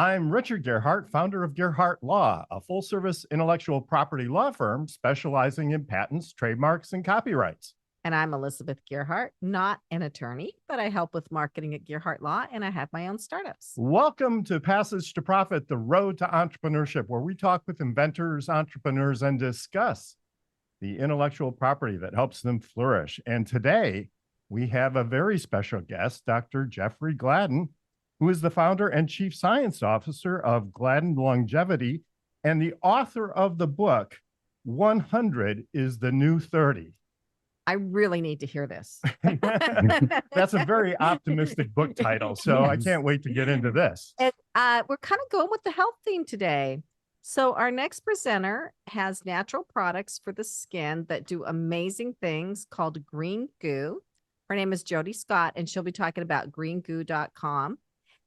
I'm Richard Gearhart, founder of Gearhart Law, a full-service intellectual property law firm specializing in patents, trademarks, and copyrights. And I'm Elizabeth Gearhart, not an attorney, but I help with marketing at Gearhart Law, and I have my own startups. Welcome to Passage to Profit, the road to entrepreneurship, where we talk with inventors, entrepreneurs, and discuss the intellectual property that helps them flourish. And today, we have a very special guest, Dr. Jeffrey Gladden, who is the founder and chief science officer of Gladden Longevity and the author of the book, 100 is the New 30. I really need to hear this. That's a very optimistic book title, so I can't wait to get into this. And we're kind of going with the health theme today. So our next presenter has natural products for the skin that do amazing things called green goo. Her name is Jodi Scott, and she'll be talking about greengoo.com.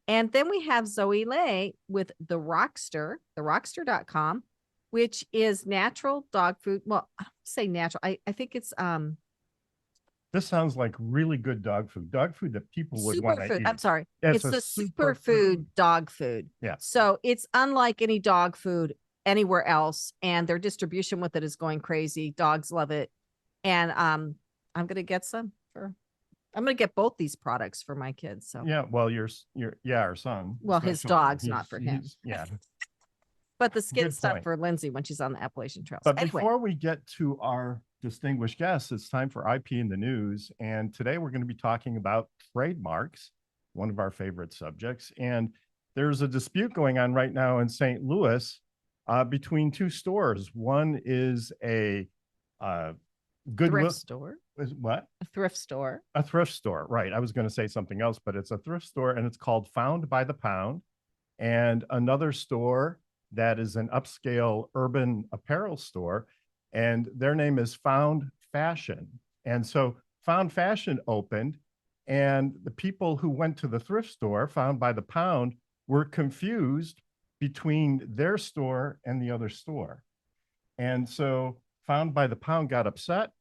And then we have Zoe Lay with the Rockster, therockster.com, which is natural dog food. Well, I don't say natural. I think it's This sounds like really good dog food that people would want to eat. I'm sorry. It's the superfood dog food. Yeah. So it's unlike any dog food anywhere else. And their distribution with it is going crazy. Dogs love it. And I'm going to get I'm going to get both these products for my kids. So yeah, well, our son. Well, his dog's not for him. Yeah. But the skin stuff for Lindsay when she's on the Appalachian Trails. But before we get to our distinguished guests, it's time for IP in the news. And today we're going to be talking about trademarks, one of our favorite subjects. And there's a dispute going on right now in St. Louis between two stores. One is a Goodwill thrift store. What? A thrift store. A thrift store, right. I was going to say something else, but it's a thrift store and it's called Found by the Pound. And another store that is an upscale urban apparel store, and their name is Found Fashion. And so Found Fashion opened, and the people who went to the thrift store, Found by the Pound, were confused between their store and the other store. And so Found by the Pound got upset,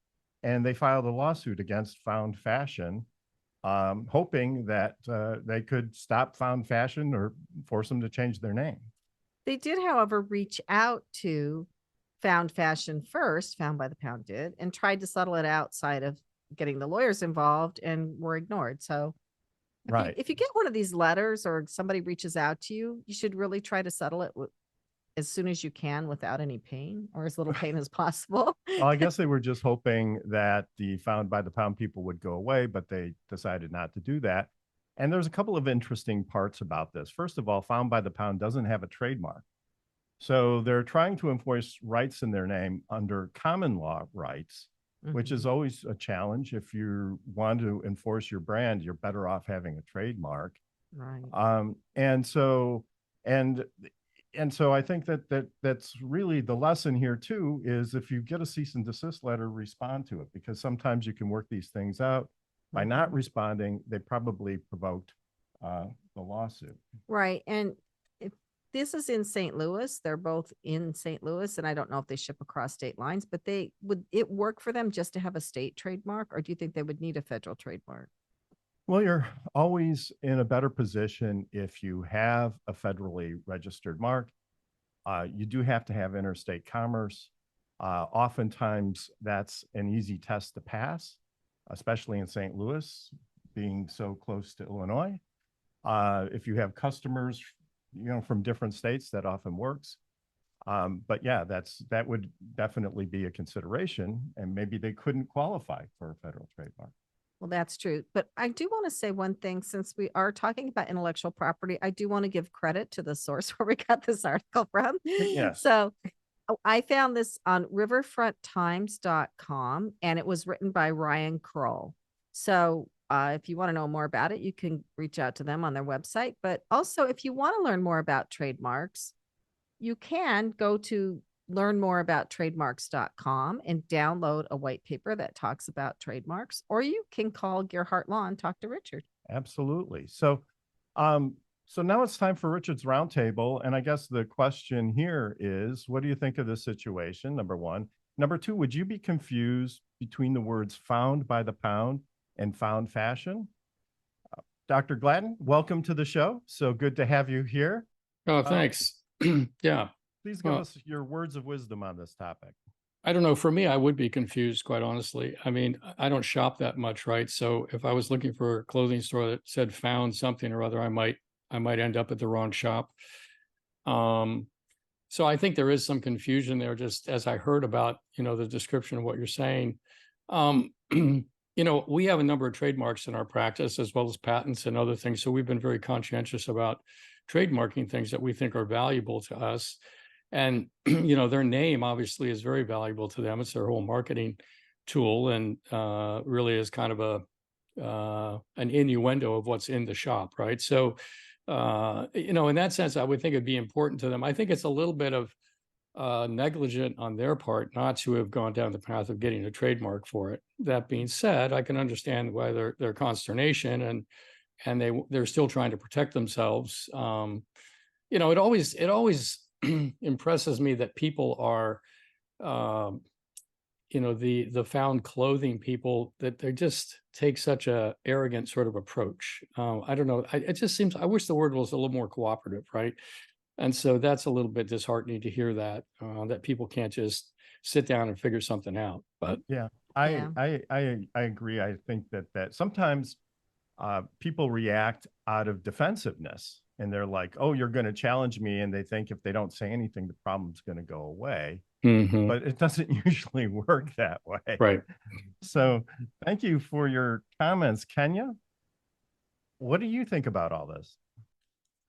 and they filed a lawsuit against Found Fashion, hoping that they could stop Found Fashion or force them to change their name. They did, however, reach out to Found Fashion first, Found by the Pound did, and tried to settle it outside of getting the lawyers involved and were ignored. So if you get one of these letters or somebody reaches out to you, you should really try to settle it as soon as you can without any pain, or as little pain as possible. Well, I guess they were just hoping that the Found by the Pound people would go away, but they decided not to do that. And there's a couple of interesting parts about this. First of all, Found by the Pound doesn't have a trademark. So they're trying to enforce rights in their name under common law rights, which is always a challenge. If you want to enforce your brand, you're better off having a trademark. Right. And so I think that's really the lesson here too, is if you get a cease and desist letter, respond to it, because sometimes you can work these things out. By not responding, they probably provoked the lawsuit. Right. And if this is in St. Louis, they're both in St. Louis, and I don't know if they ship across state lines, but would it work for them just to have a state trademark, or do you think they would need a federal trademark? Well, you're always in a better position if you have a federally registered mark. You do have to have interstate commerce. Oftentimes, that's an easy test to pass, especially in St. Louis, being so close to Illinois. If you have customers, from different states, that often works. But yeah, that would definitely be a consideration, and maybe they couldn't qualify for a federal trademark. Well, that's true. But I do want to say one thing, since we are talking about intellectual property, I do want to give credit to the source where we got this article from. Yes. So I found this on riverfronttimes.com, and it was written by Ryan Kroll. So if you want to know more about it, you can reach out to them on their website. But also, if you want to learn more about trademarks, you can go to learnmoreabouttrademarks.com and download a white paper that talks about trademarks, or you can call Gearhart Law and talk to Richard. Absolutely. So now it's time for Richard's Roundtable. And I guess the question here is, what do you think of this situation? Number one. Number two, would you be confused between the words Found by the Pound and Found Fashion? Dr. Gladden, welcome to the show. So good to have you here. Oh, Uh, thanks. Yeah. please give Well, us your words of wisdom on this topic. I don't know. For me, I would be confused, quite honestly. I mean, I don't shop that much, right? So if I was looking for a clothing store that said found something or other, I might end up at the wrong shop. Um, so I think there is some confusion there, just as I heard about, the description of what you're saying. We have a number of trademarks in our practice as well as patents and other things. So we've been very conscientious about trademarking things that we think are valuable to us. And, their name obviously is very valuable to them. It's their whole marketing tool and really is kind of an innuendo of what's in the shop, right? So, in that sense, I would think it'd be important to them. I think it's a little bit of negligent on their part not to have gone down the path of getting a trademark for it. That being said, I can understand why their consternation and they're still trying to protect themselves. It always impresses me that people are, the found clothing people, that they just take such a arrogant sort of approach. I don't know. It just seems, I wish the word was a little more cooperative, right? And so that's a little bit disheartening to hear that, that people can't just sit down and figure something out. But Yeah, Yeah. I agree. I think that sometimes people react out of defensiveness, and they're like, "Oh, you're going to challenge me," and they think if they don't say anything, the problem's going to go away. mhm, But it doesn't usually work that way. right. So, thank you for your comments, Kenya. What do you think about all this?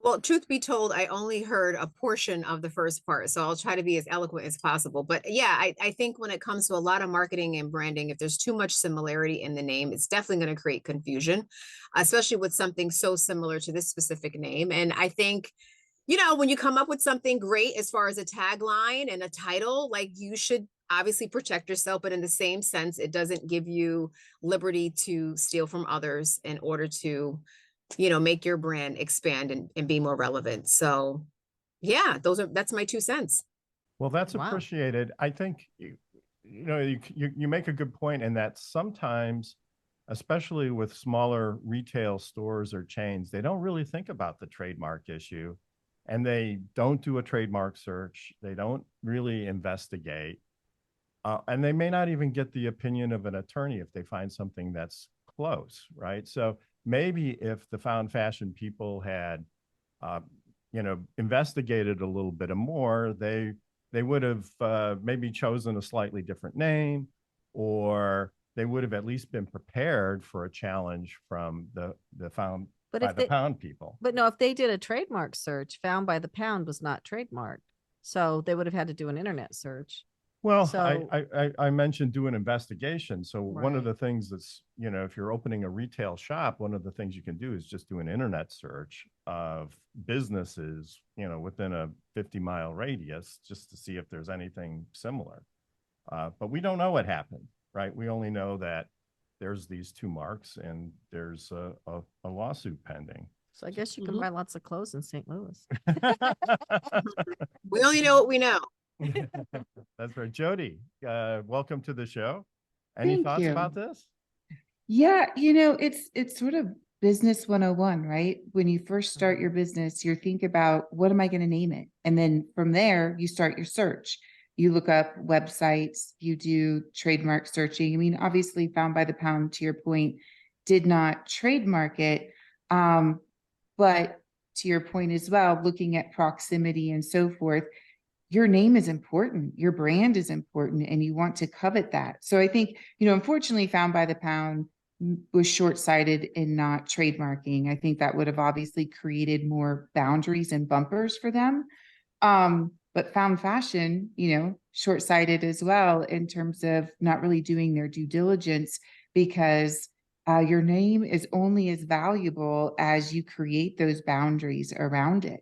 Well, truth be told, I only heard a portion of the first part, so I'll try to be as eloquent as possible. But yeah, I think when it comes to a lot of marketing and branding, if there's too much similarity in the name, it's definitely going to create confusion, especially with something so similar to this specific name. And I think, when you come up with something great as far as a tagline and a title, like, you should obviously protect yourself, but in the same sense, it doesn't give you liberty to steal from others in order to make your brand expand and be more relevant. So yeah, that's my 2 cents. Well, that's Wow. appreciated. I think you make a good point in that sometimes, especially with smaller retail stores or chains, they don't really think about the trademark issue, and they don't do a trademark search. They don't really investigate, and they may not even get the opinion of an attorney if they find something that's close, right? So maybe if the found fashion people had uh, investigated a little bit more, they would have maybe chosen a slightly different name, or they would have at least been prepared for a challenge from the found But by if the they, pound people. but no, if they did a trademark search, found by the pound was not trademarked. So they would have had to do an internet search. Well, So- I mentioned do an investigation. So one of Right. the things that's, if you're opening a retail shop, one of the things you can do is just do an internet search of businesses, within a 50-mile radius, just to see if there's anything similar. But we don't know what happened, right? We only know that there's these two marks and there's a lawsuit pending. So I guess you can buy lots of clothes in St. Louis. We only know what we know. That's right. Jodi, welcome to the show. Any Thank thoughts you. about this? Yeah, it's sort of business 101, right? When you first start your business, you think about what am I going to name it? And then from there, you start your search. You look up websites, you do trademark searching. I mean, obviously, Found by the Pound, to your point, did not trademark it. But to your point as well, looking at proximity and so forth, your name is important, your brand is important, and you want to covet that. So I think, unfortunately, Found by the Pound was short-sighted in not trademarking. I think that would have obviously created more boundaries and bumpers for them. But Found Fashion, short-sighted as well in terms of not really doing their due diligence, because your name is only as valuable as you create those boundaries around it.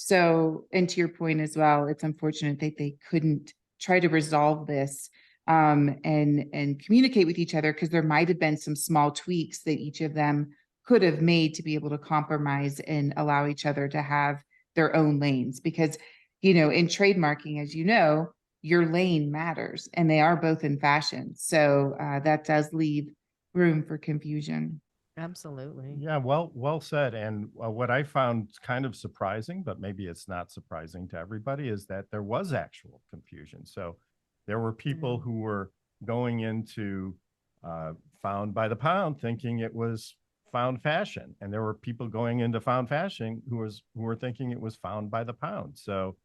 So, and to your point as well, it's unfortunate that they couldn't try to resolve this and communicate with each other, because there might have been some small tweaks that each of them could have made to be able to compromise and allow each other to have their own lanes. Because, in trademarking, as you know, your lane matters, and they are both in fashion. So that does leave room for confusion. Absolutely. Yeah, well said. And what I found kind of surprising, but maybe it's not surprising to everybody, is that there was actual confusion. So there were people who were going into Found by the Pound thinking it was Found Fashion, and there were people going into Found Fashion who were thinking it was Found by the Pound. So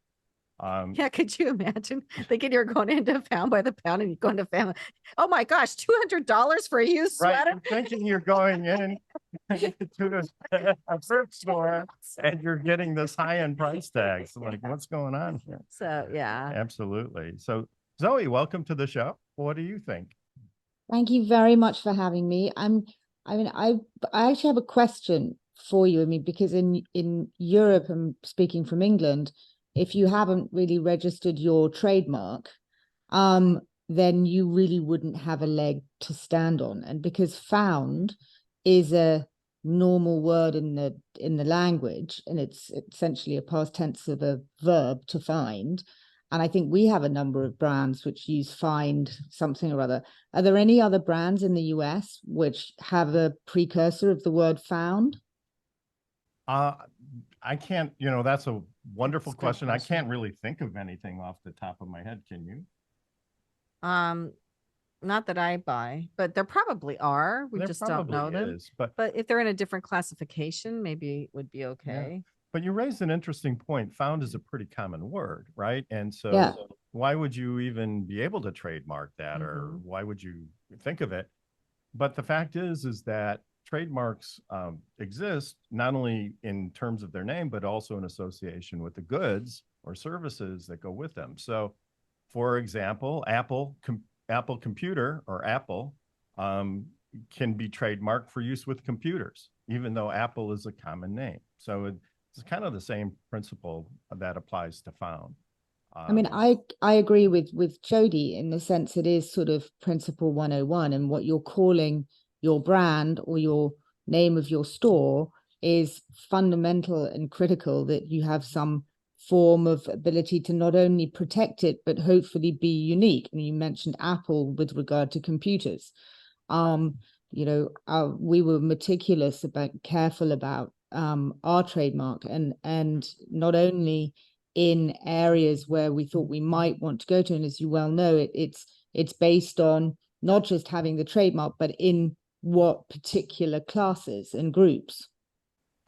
Yeah, could you imagine thinking you're going into Found by the Pound and you're going to Family? Oh my gosh, $200 for a used right, sweater? you're thinking you're going in to a thrift store and you're getting this high-end price tag. So like, what's going on here? So yeah. Absolutely. So Zoe, welcome to the show. What do you think? Thank you very much for having me. I actually have a question for you. I mean, because in Europe, I'm speaking from England, if you haven't really registered your trademark, then you really wouldn't have a leg to stand on. And because found is a normal word in the language, and it's essentially a past tense of a verb to find. And I think we have a number of brands which use find something or other. Are there any other brands in the US which have a precursor of the word found? I can't, that's a wonderful That's a good question. I question. can't really think of anything off the top of my head. Can you? Not that I buy, but there probably are. We There just don't know probably them. is, but But if they're in a different classification, maybe it would be okay. But you raised an interesting point. Found is a pretty common word, right? And so Yeah. why would you even be able to trademark that, or Mhm. why would you think of it? But the fact is that trademarks exist not only in terms of their name, but also in association with the goods or services that go with them. So, for example, Apple Computer or Apple can be trademarked for use with computers, even though Apple is a common name. So it's kind of the same principle that applies to Found. I mean, I agree with Jodi in the sense it is sort of principle 101, and what you're calling your brand or your name of your store is fundamental and critical, that you have some form of ability to not only protect it, but hopefully be unique. And you mentioned Apple with regard to computers. We were meticulous about, careful about our trademark, and not only in areas where we thought we might want to go to. And as you well know, it's based on not just having the trademark, but in what particular classes and groups.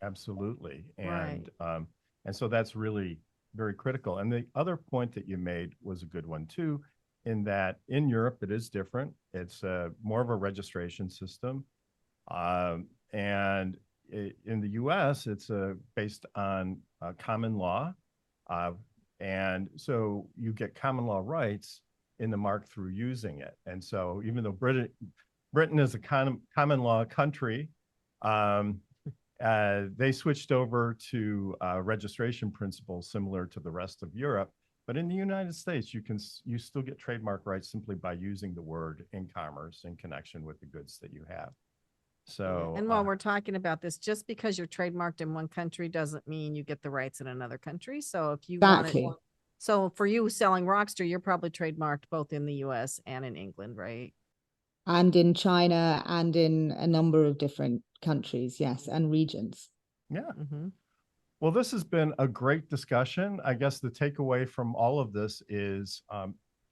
Absolutely. Right. And so that's really very critical. And the other point that you made was a good one too, in that in Europe it is different. It's more of a registration system. And in the US, it's based on common law. And so you get common law rights in the mark through using it. And so even though Britain is a common law country, they switched over to registration principles similar to the rest of Europe. But in the United States, you still get trademark rights simply by using the word in commerce in connection with the goods that you have. So, and while we're talking about this, just because you're trademarked in one country doesn't mean you get the rights in another country. So if you Exactly. so for you selling Rockster, you're probably trademarked both in the US and in England, right? And in China and in a number of different countries, yes, and regions. yeah. Mm-hmm. Well, this has been a great discussion. I guess the takeaway from all of this is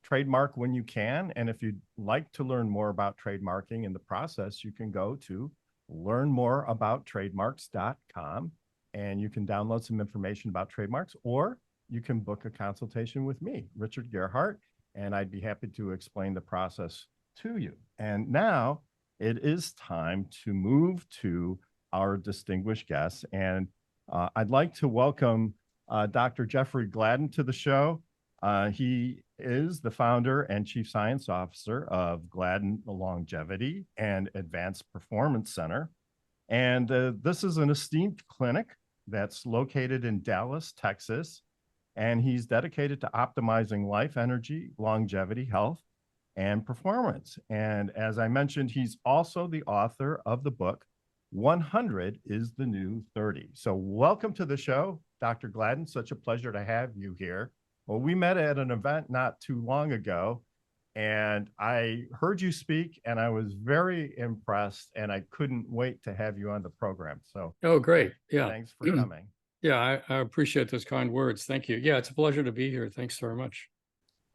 trademark when you can. And if you'd like to learn more about trademarking and the process, you can go to learnmoreabouttrademarks.com and you can download some information about trademarks, or you can book a consultation with me, Richard Gearhart, and I'd be happy to explain the process to you. And now it is time to move to our distinguished guests. And I'd like to welcome Dr. Jeffrey Gladden to the show. He is the founder and chief science officer of Gladden Longevity and Advanced Performance Center. And this is an esteemed clinic that's located in Dallas, Texas. And he's dedicated to optimizing life, energy, longevity, health, and performance. And as I mentioned, he's also the author of the book, 100 is the New 30. So welcome to the show, Dr. Gladden. Such a pleasure to have you here. Well, we met at an event not too long ago, And I heard you speak and I was very impressed and I couldn't wait to have you on the program. So Oh, great. Yeah. thanks for coming. Yeah, I appreciate those kind words. Thank you. Yeah, it's a pleasure to be here. Thanks very much.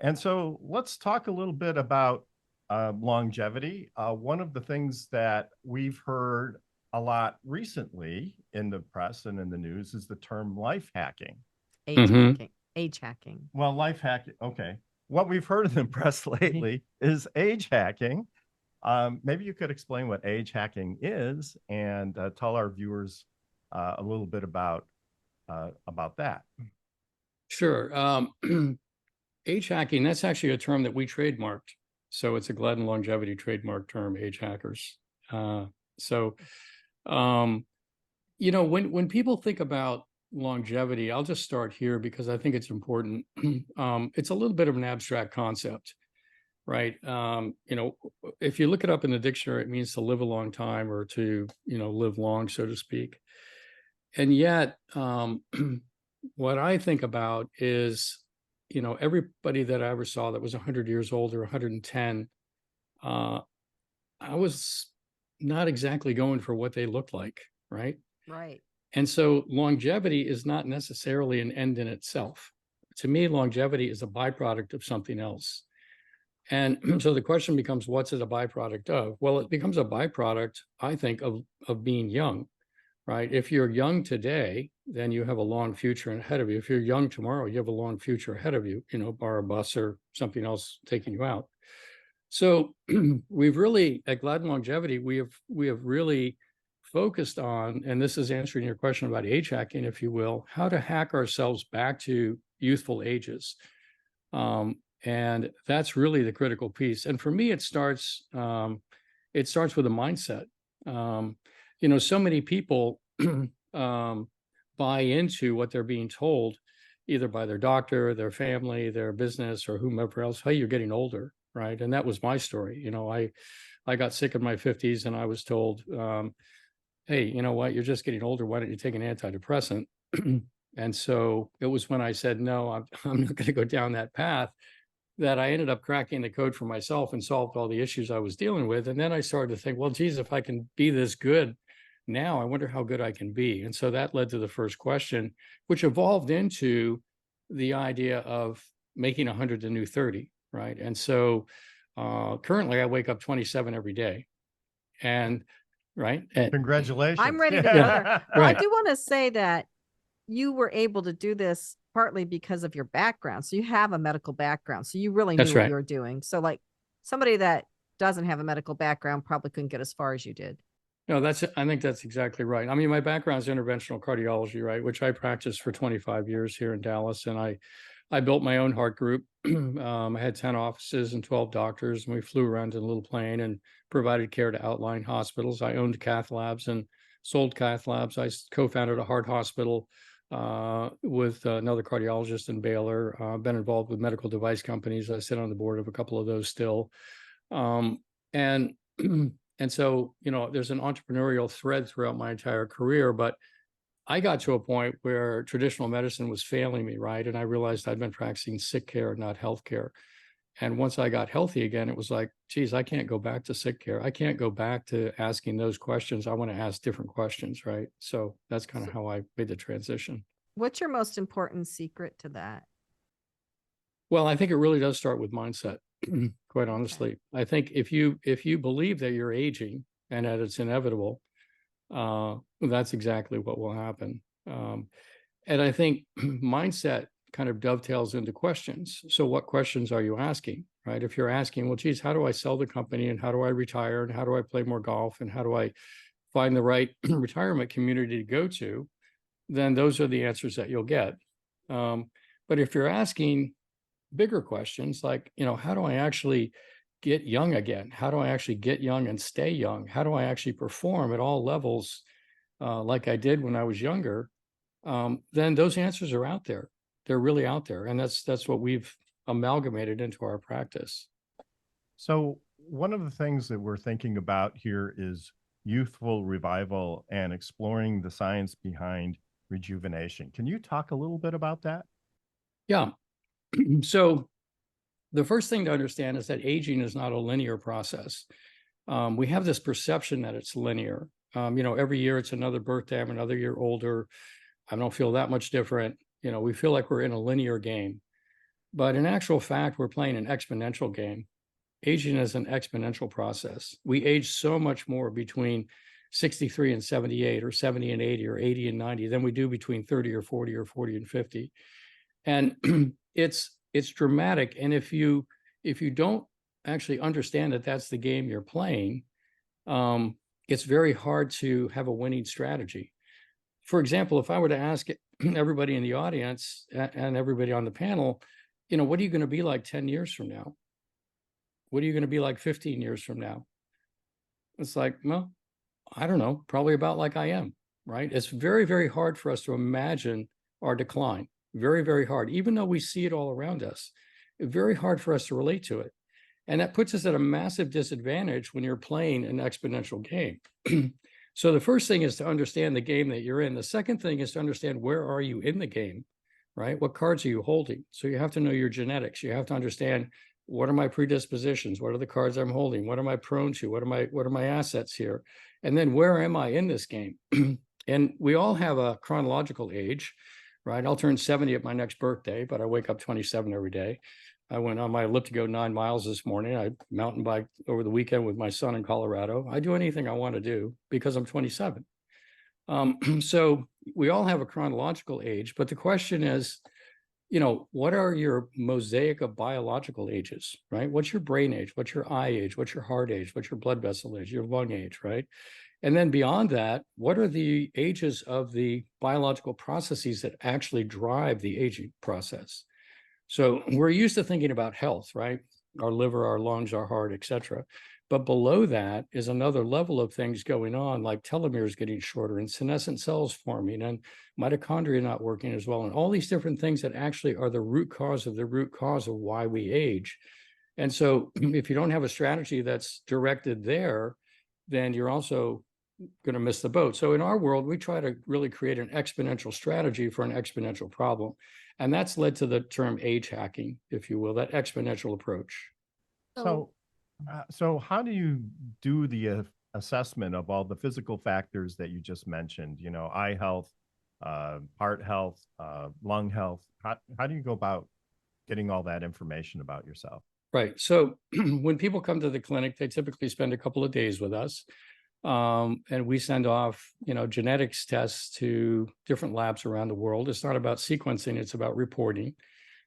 And so let's talk a little bit about longevity. One of the things that we've heard a lot recently in the press and in the news is the term life hacking. Age hacking. Age hacking. Well, life hacking. Okay. What we've heard in the press lately is age hacking. Maybe you could explain what age hacking is and tell our viewers a little bit about that. Sure. Age hacking, that's actually a term that we trademarked. So it's a Gladden Longevity trademark term, age hackers. When people think about longevity, I'll just start here because I think it's important. It's a little bit of an abstract concept, right? If you look it up in the dictionary, it means to live a long time or to, live long, so to speak. And yet, what I think about is, everybody that I ever saw that was 100 years old or 110, I was not exactly going for what they looked like, right? Right. And so longevity is not necessarily an end in itself. To me, longevity is a byproduct of something else. And so the question becomes, what's it a byproduct of? Well, it becomes a byproduct, I think, of being young, right? If you're young today, then you have a long future ahead of you. If you're young tomorrow, you have a long future ahead of you, bar a bus or something else taking you out. So we've really, at Gladden Longevity, we have really focused on, and this is answering your question about age hacking, if you will, how to hack ourselves back to youthful ages. And that's really the critical piece. And for me, it starts with a mindset. So many people buy into what they're being told, either by their doctor, their family, their business, or whomever else. Hey, you're getting older, right? And that was my story. I got sick in my 50s and I was told, hey, you know what? You're just getting older. Why don't you take an antidepressant? And so it was when I said, no, I'm not going to go down that path, that I ended up cracking the code for myself and solved all the issues I was dealing with. And then I started to think, well, geez, if I can be this good now, I wonder how good I can be. And so that led to the first question, which evolved into the idea of making 100 the new 30, right? And so currently I wake up 27 every day. And right. Congratulations. I'm ready to go there. Well, Right. I do want to say that you were able to do this partly because of your background. So you have a medical background. So you really knew That's what right. you were doing. So like somebody that doesn't have a medical background probably couldn't get as far as you did. No, I think that's exactly right. I mean, my background is interventional cardiology, right, which I practiced for 25 years here in Dallas. And I built my own heart group. I had 10 offices and 12 doctors, and we flew around in a little plane and provided care to outlying hospitals. I owned cath labs and sold cath labs. I co-founded a heart hospital with another cardiologist in Baylor. Been involved with medical device companies. I sit on the board of a couple of those still. And so, there's an entrepreneurial thread throughout my entire career, but I got to a point where traditional medicine was failing me, right? And I realized I'd been practicing sick care, not health care. And once I got healthy again, it was like, geez, I can't go back to sick care. I can't go back to asking those questions. I want to ask different questions, right? So that's kind of how I made the transition. What's your most important secret to that? Well, I think it really does start with mindset. Quite honestly, I think if you believe that you're aging and that it's inevitable, that's exactly what will happen. And I think mindset kind of dovetails into questions. So what questions are you asking, right? If you're asking, well, geez, how do I sell the company and how do I retire and how do I play more golf and how do I find the right retirement community to go to, then those are the answers that you'll get. But if you're asking bigger questions like, how do I actually get young again? How do I actually get young and stay young? How do I actually perform at all levels like I did when I was younger? Then those answers are out there. They're really out there. And that's what we've amalgamated into our practice. So one of the things that we're thinking about here is youthful revival and exploring the science behind rejuvenation. Can you talk a little bit about that? Yeah. So the first thing to understand is that aging is not a linear process. We have this perception that it's linear. Every year it's another birthday, I'm another year older. I don't feel that much different. We feel like we're in a linear game. But in actual fact, we're playing an exponential game. Aging is an exponential process. We age so much more between 63 and 78 or 70 and 80 or 80 and 90 than we do between 30 or 40 or 40 and 50. And it's dramatic. And if you don't actually understand that that's the game you're playing, it's very hard to have a winning strategy. For example, if I were to ask everybody in the audience and everybody on the panel, what are you going to be like 10 years from now? What are you going to be like 15 years from now? It's like, well, I don't know, probably about like I am, right? It's very, very hard for us to imagine our decline. Very, very hard. Even though we see it all around us, very hard for us to relate to it. And that puts us at a massive disadvantage when you're playing an exponential game. So the first thing is to understand the game that you're in. The second thing is to understand where are you in the game, right? What cards are you holding? So you have to know your genetics. You have to understand, what are my predispositions? What are the cards I'm holding? What am I prone to? What are my assets here? And then where am I in this game? And we all have a chronological age, right? I'll turn 70 at my next birthday, but I wake up 27 every day. I went on my elliptical 9 miles this morning. I mountain biked over the weekend with my son in Colorado. I do anything I want to do because I'm 27. So we all have a chronological age, but the question is, what are your mosaic of biological ages, right? What's your brain age? What's your eye age? What's your heart age? What's your blood vessel age? Your lung age, right? And then beyond that, what are the ages of the biological processes that actually drive the aging process? So we're used to thinking about health, right? Our liver, our lungs, our heart, et cetera. But below that is another level of things going on, like telomeres getting shorter and senescent cells forming and mitochondria not working as well. And all these different things that actually are the root cause of why we age. And so if you don't have a strategy that's directed there, then you're also going to miss the boat. So in our world, we try to really create an exponential strategy for an exponential problem. And that's led to the term age hacking, if you will, that exponential approach. So how do you do the assessment of all the physical factors that you just mentioned? Eye health, heart health, lung health. How do you go about getting all that information about yourself? Right. So when people come to the clinic, they typically spend a couple of days with us. And we send off, genetics tests to different labs around the world. It's not about sequencing, it's about reporting.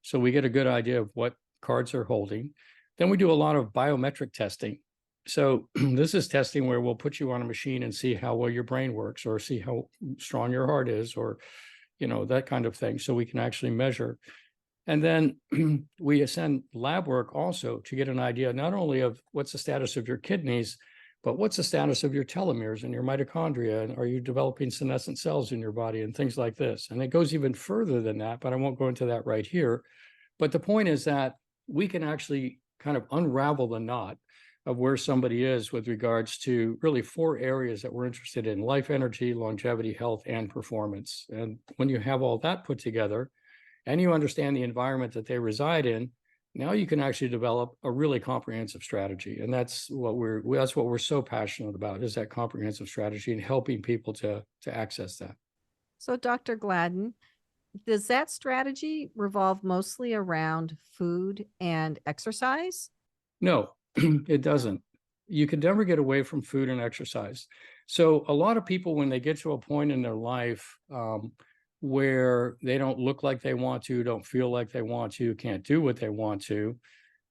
So we get a good idea of what cards are holding. Then we do a lot of biometric testing. So this is testing where we'll put you on a machine and see how well your brain works, or see how strong your heart is, or, that kind of thing. So we can actually measure. And then we send lab work also to get an idea not only of what's the status of your kidneys, but what's the status of your telomeres and your mitochondria? And are you developing senescent cells in your body and things like this? And it goes even further than that, but I won't go into that right here. But the point is that we can actually kind of unravel the knot of where somebody is with regards to really 4 areas that we're interested in: life, energy, longevity, health, and performance. And when you have all that put together and you understand the environment that they reside in, now you can actually develop a really comprehensive strategy. And that's what we're so passionate about, is that comprehensive strategy and helping people to access that. So Dr. Gladden, does that strategy revolve mostly around food and exercise? No, it doesn't. You can never get away from food and exercise. So a lot of people, when they get to a point in their life where they don't look like they want to, don't feel like they want to, can't do what they want to,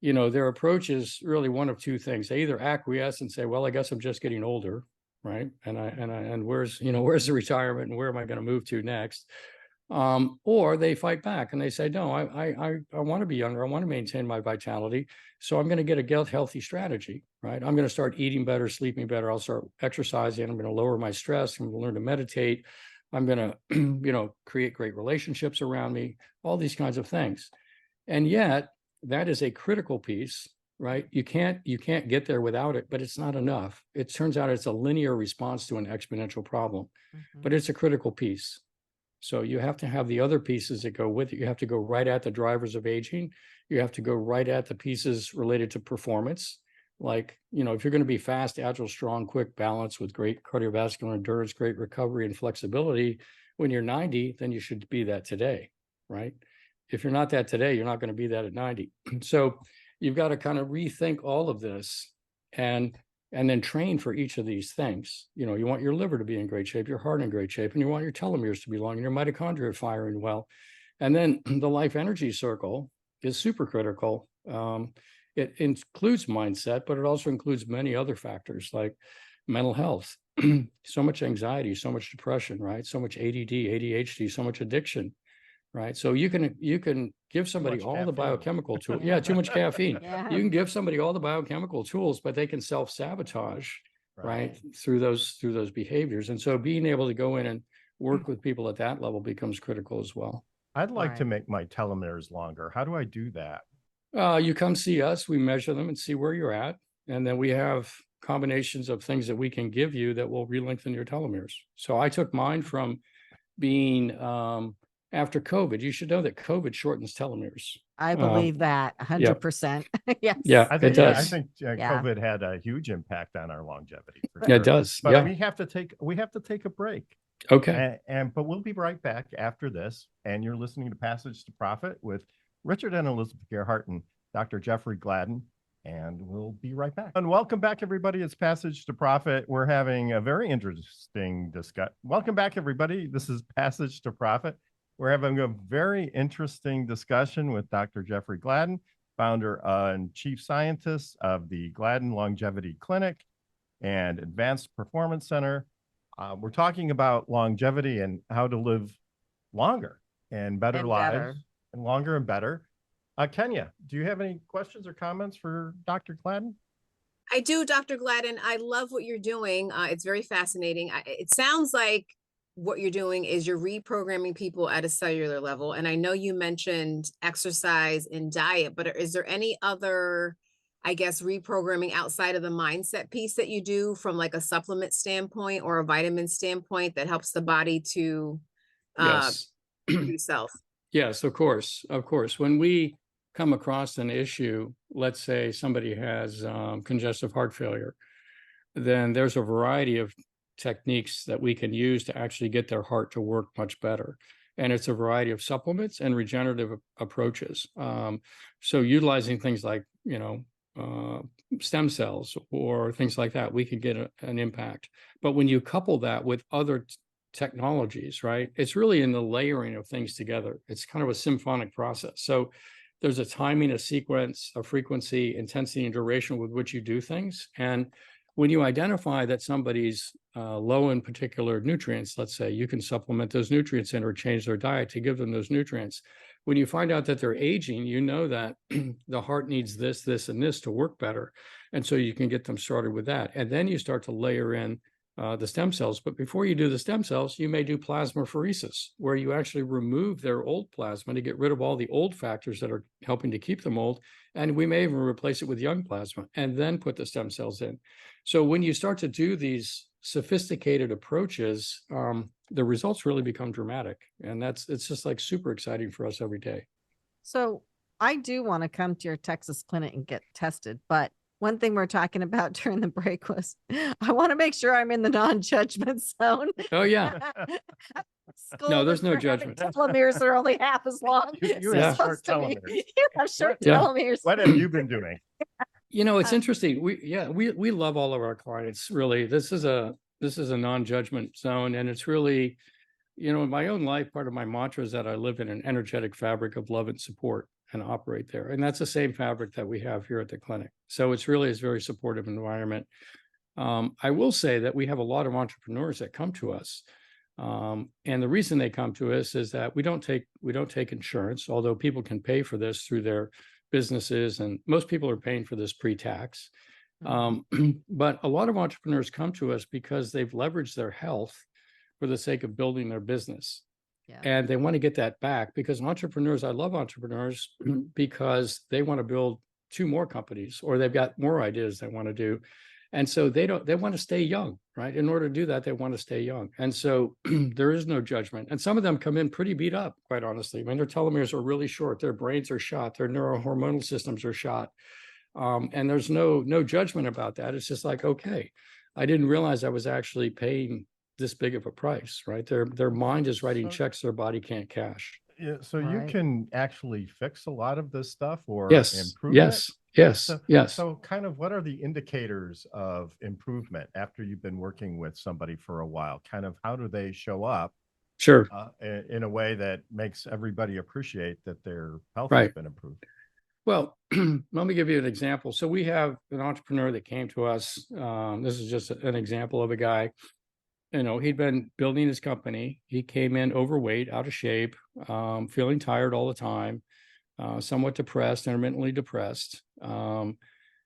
their approach is really one of 2 things. They either acquiesce and say, well, I guess I'm just getting older, right? And where's the retirement, and where am I going to move to next? Or they fight back and they say, no, I want to be younger. I want to maintain my vitality. So I'm going to get a healthy strategy, right? I'm going to start eating better, sleeping better. I'll start exercising. I'm going to lower my stress. I'm going to learn to meditate. I'm going to, create great relationships around me, all these kinds of things. And yet that is a critical piece, right? You can't get there without it, but it's not enough. It turns out it's a linear response to an exponential problem, but it's a critical piece. So you have to have the other pieces that go with it. You have to go right at the drivers of aging. You have to go right at the pieces related to performance. Like, you know, if you're going to be fast, agile, strong, quick, balanced with great cardiovascular endurance, great recovery and flexibility, when you're 90, then you should be that today, right? If you're not that today, you're not going to be that at 90. So you've got to kind of rethink all of this and then train for each of these things. You know, you want your liver to be in great shape, your heart in great shape, and you want your telomeres to be long and your mitochondria firing well. And then the life energy circle is super critical. It includes mindset, but it also includes many other factors like mental health, so much anxiety, so much depression, right? So much ADD, ADHD, so much addiction, right? So you can give somebody much all the caffeine. biochemical tools. Yeah, too much caffeine. Yeah. You can give somebody all the biochemical tools, but they can self-sabotage, right? Through those behaviors. And so being able to go in and work with people at that level becomes critical as well. I'd like to Right. make my telomeres longer. How do I do that? You come see us, we measure them and see where you're at. And then we have combinations of things that we can give you that will re-lengthen your telomeres. So I took mine from being after COVID. You should know that COVID shortens telomeres. I believe that 100%. Yes. Yeah, I it think does. I think Yeah. COVID had a huge impact on our longevity. For Yeah, sure. it does. But Yeah. we have to take a break. Okay. But we'll be right back after this. And you're listening to Passage to Profit with Richard and Elizabeth Gearhart and Dr. Jeffrey Gladden. And we'll be right back. And welcome back, everybody. It's Passage to Profit. We're having a very interesting discussion. Welcome back, everybody. This is Passage to Profit. We're having a very interesting discussion with Dr. Jeffrey Gladden, founder and chief scientist of the Gladden Longevity Clinic and Advanced Performance Center. We're talking about longevity and how to live longer and better And lives better. and longer and better. Kenya, do you have any questions or comments for Dr. Gladden? I do, Dr. Gladden. I love what you're doing. It's very fascinating. It sounds like what you're doing is you're reprogramming people at a cellular level. And I know you mentioned exercise and diet, but is there any other, I guess, reprogramming outside of the mindset piece that you do from like a supplement standpoint or a vitamin standpoint that helps the body to Yes. produce self? Yes, of course. Of course. When we come across an issue, let's say somebody has congestive heart failure, then there's a variety of techniques that we can use to actually get their heart to work much better. And it's a variety of supplements and regenerative approaches. So utilizing things like, stem cells or things like that, we could get an impact. But when you couple that with other technologies, right, it's really in the layering of things together. It's kind of a symphonic process. So there's a timing, a sequence, a frequency, intensity, and duration with which you do things. And when you identify that somebody's low in particular nutrients, let's say, you can supplement those nutrients in or change their diet to give them those nutrients. When you find out that they're aging, you know that the heart needs this, this, and this to work better. And so you can get them started with that. And then you start to layer in the stem cells. But before you do the stem cells, you may do plasmapheresis, where you actually remove their old plasma to get rid of all the old factors that are helping to keep them old. And we may even replace it with young plasma and then put the stem cells in. So when you start to do these sophisticated approaches, the results really become dramatic. And it's just like super exciting for us every day. So I do want to come to your Texas clinic and get tested, but one thing we're talking about during the break was I want to make sure I'm in the non-judgment zone. Oh, yeah. No, there's no Scolded for having judgment. Telomeres are only half as long. You It's have short supposed to be- telomeres. You have short Yeah. telomeres. What have you been doing? It's interesting. We love all of our clients. Really, this is a non-judgment zone, and it's really, in my own life, part of my mantra is that I live in an energetic fabric of love and support and operate there, and that's the same fabric that we have here at the clinic. So it's really a very supportive environment. I will say that we have a lot of entrepreneurs that come to us, and the reason they come to us is that we don't take insurance, although people can pay for this through their businesses, and most people are paying for this pre-tax. But a lot of entrepreneurs come to us because they've leveraged their health for the sake of building their business. Yeah. And they want to get that back because I love entrepreneurs because they want to build 2 more companies or they've got more ideas they want to do. And so they want to stay young, right? In order to do that, they want to stay young. And so there is no judgment. And some of them come in pretty beat up, quite honestly. I mean, their telomeres are really short, their brains are shot, their neurohormonal systems are shot. And there's no judgment about that. It's just like, okay, I didn't realize I was actually paying this big of a price, right? Their mind is writing checks their body can't cash. Yeah, so you Right. can actually fix a lot of this stuff or Yes, improve yes, it. yes, So, yes. so kind of what are the indicators of improvement after you've been working with somebody for a while? Kind of how do they show up Sure. in a way that makes everybody appreciate that their health has Right. been improved? Well, let me give you an example. So we have an entrepreneur that came to us. This is just an example of a guy. You know, he'd been building his company. He came in overweight, out of shape, feeling tired all the time, somewhat depressed, intermittently depressed. You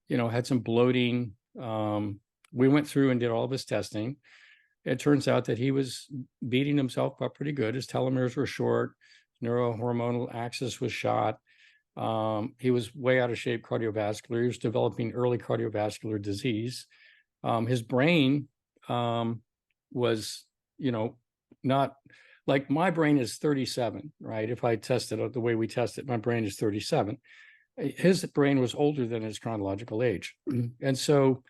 know, had some bloating. We went through and did all of his testing. It turns out that he was beating himself up pretty good. His telomeres were short, neurohormonal axis was shot. He was way out of shape cardiovascular. He was developing early cardiovascular disease. His brain was, you know, not like my brain is 37, right? If I test it the way we test it, my brain is 37. His brain was older than his chronological age. And so,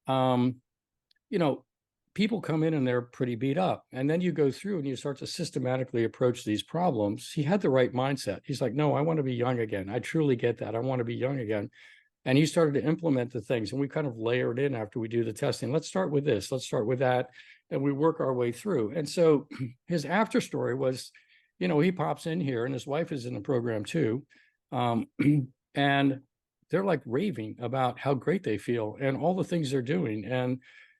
you know, people come in and they're pretty beat up. And then you go through and you start to systematically approach these problems. He had the right mindset. He's like, no, I want to be young again. I truly get that. I want to be young again. And he started to implement the things, and we kind of layered in after we do the testing. Let's start with this. Let's start with that. And we work our way through. And so his after story was, you know, he pops in here and his wife is in the program too. And they're like raving about how great they feel and all the things they're doing. And,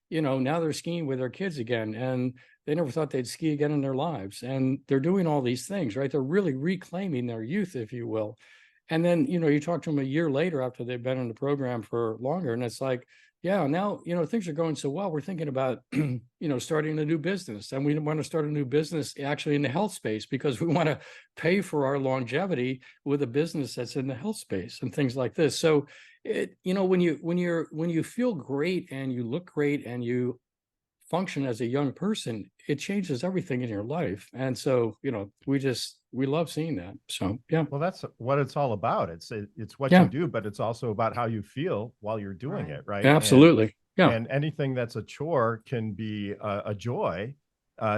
you know, now they're skiing with their kids again, and they never thought they'd ski again in their lives. And they're doing all these things, right? They're really reclaiming their youth, if you will. And then, you know, you talk to them a year later after they've been in the program for longer, and it's like, yeah, now, you know, things are going so well. We're thinking about, you know, starting a new business, and we want to start a new business actually in the health space because we want to pay for our longevity with a business that's in the health space and things like this. So it, you know, when you feel great and you look great and you function as a young person, it changes everything in your life. And so, you know, we love seeing that. So, yeah. Well, that's what it's all about. It's what Yeah. you do, but it's also about how you feel while you're doing Right. it, right? Absolutely. Yeah. And anything that's a chore can be a joy,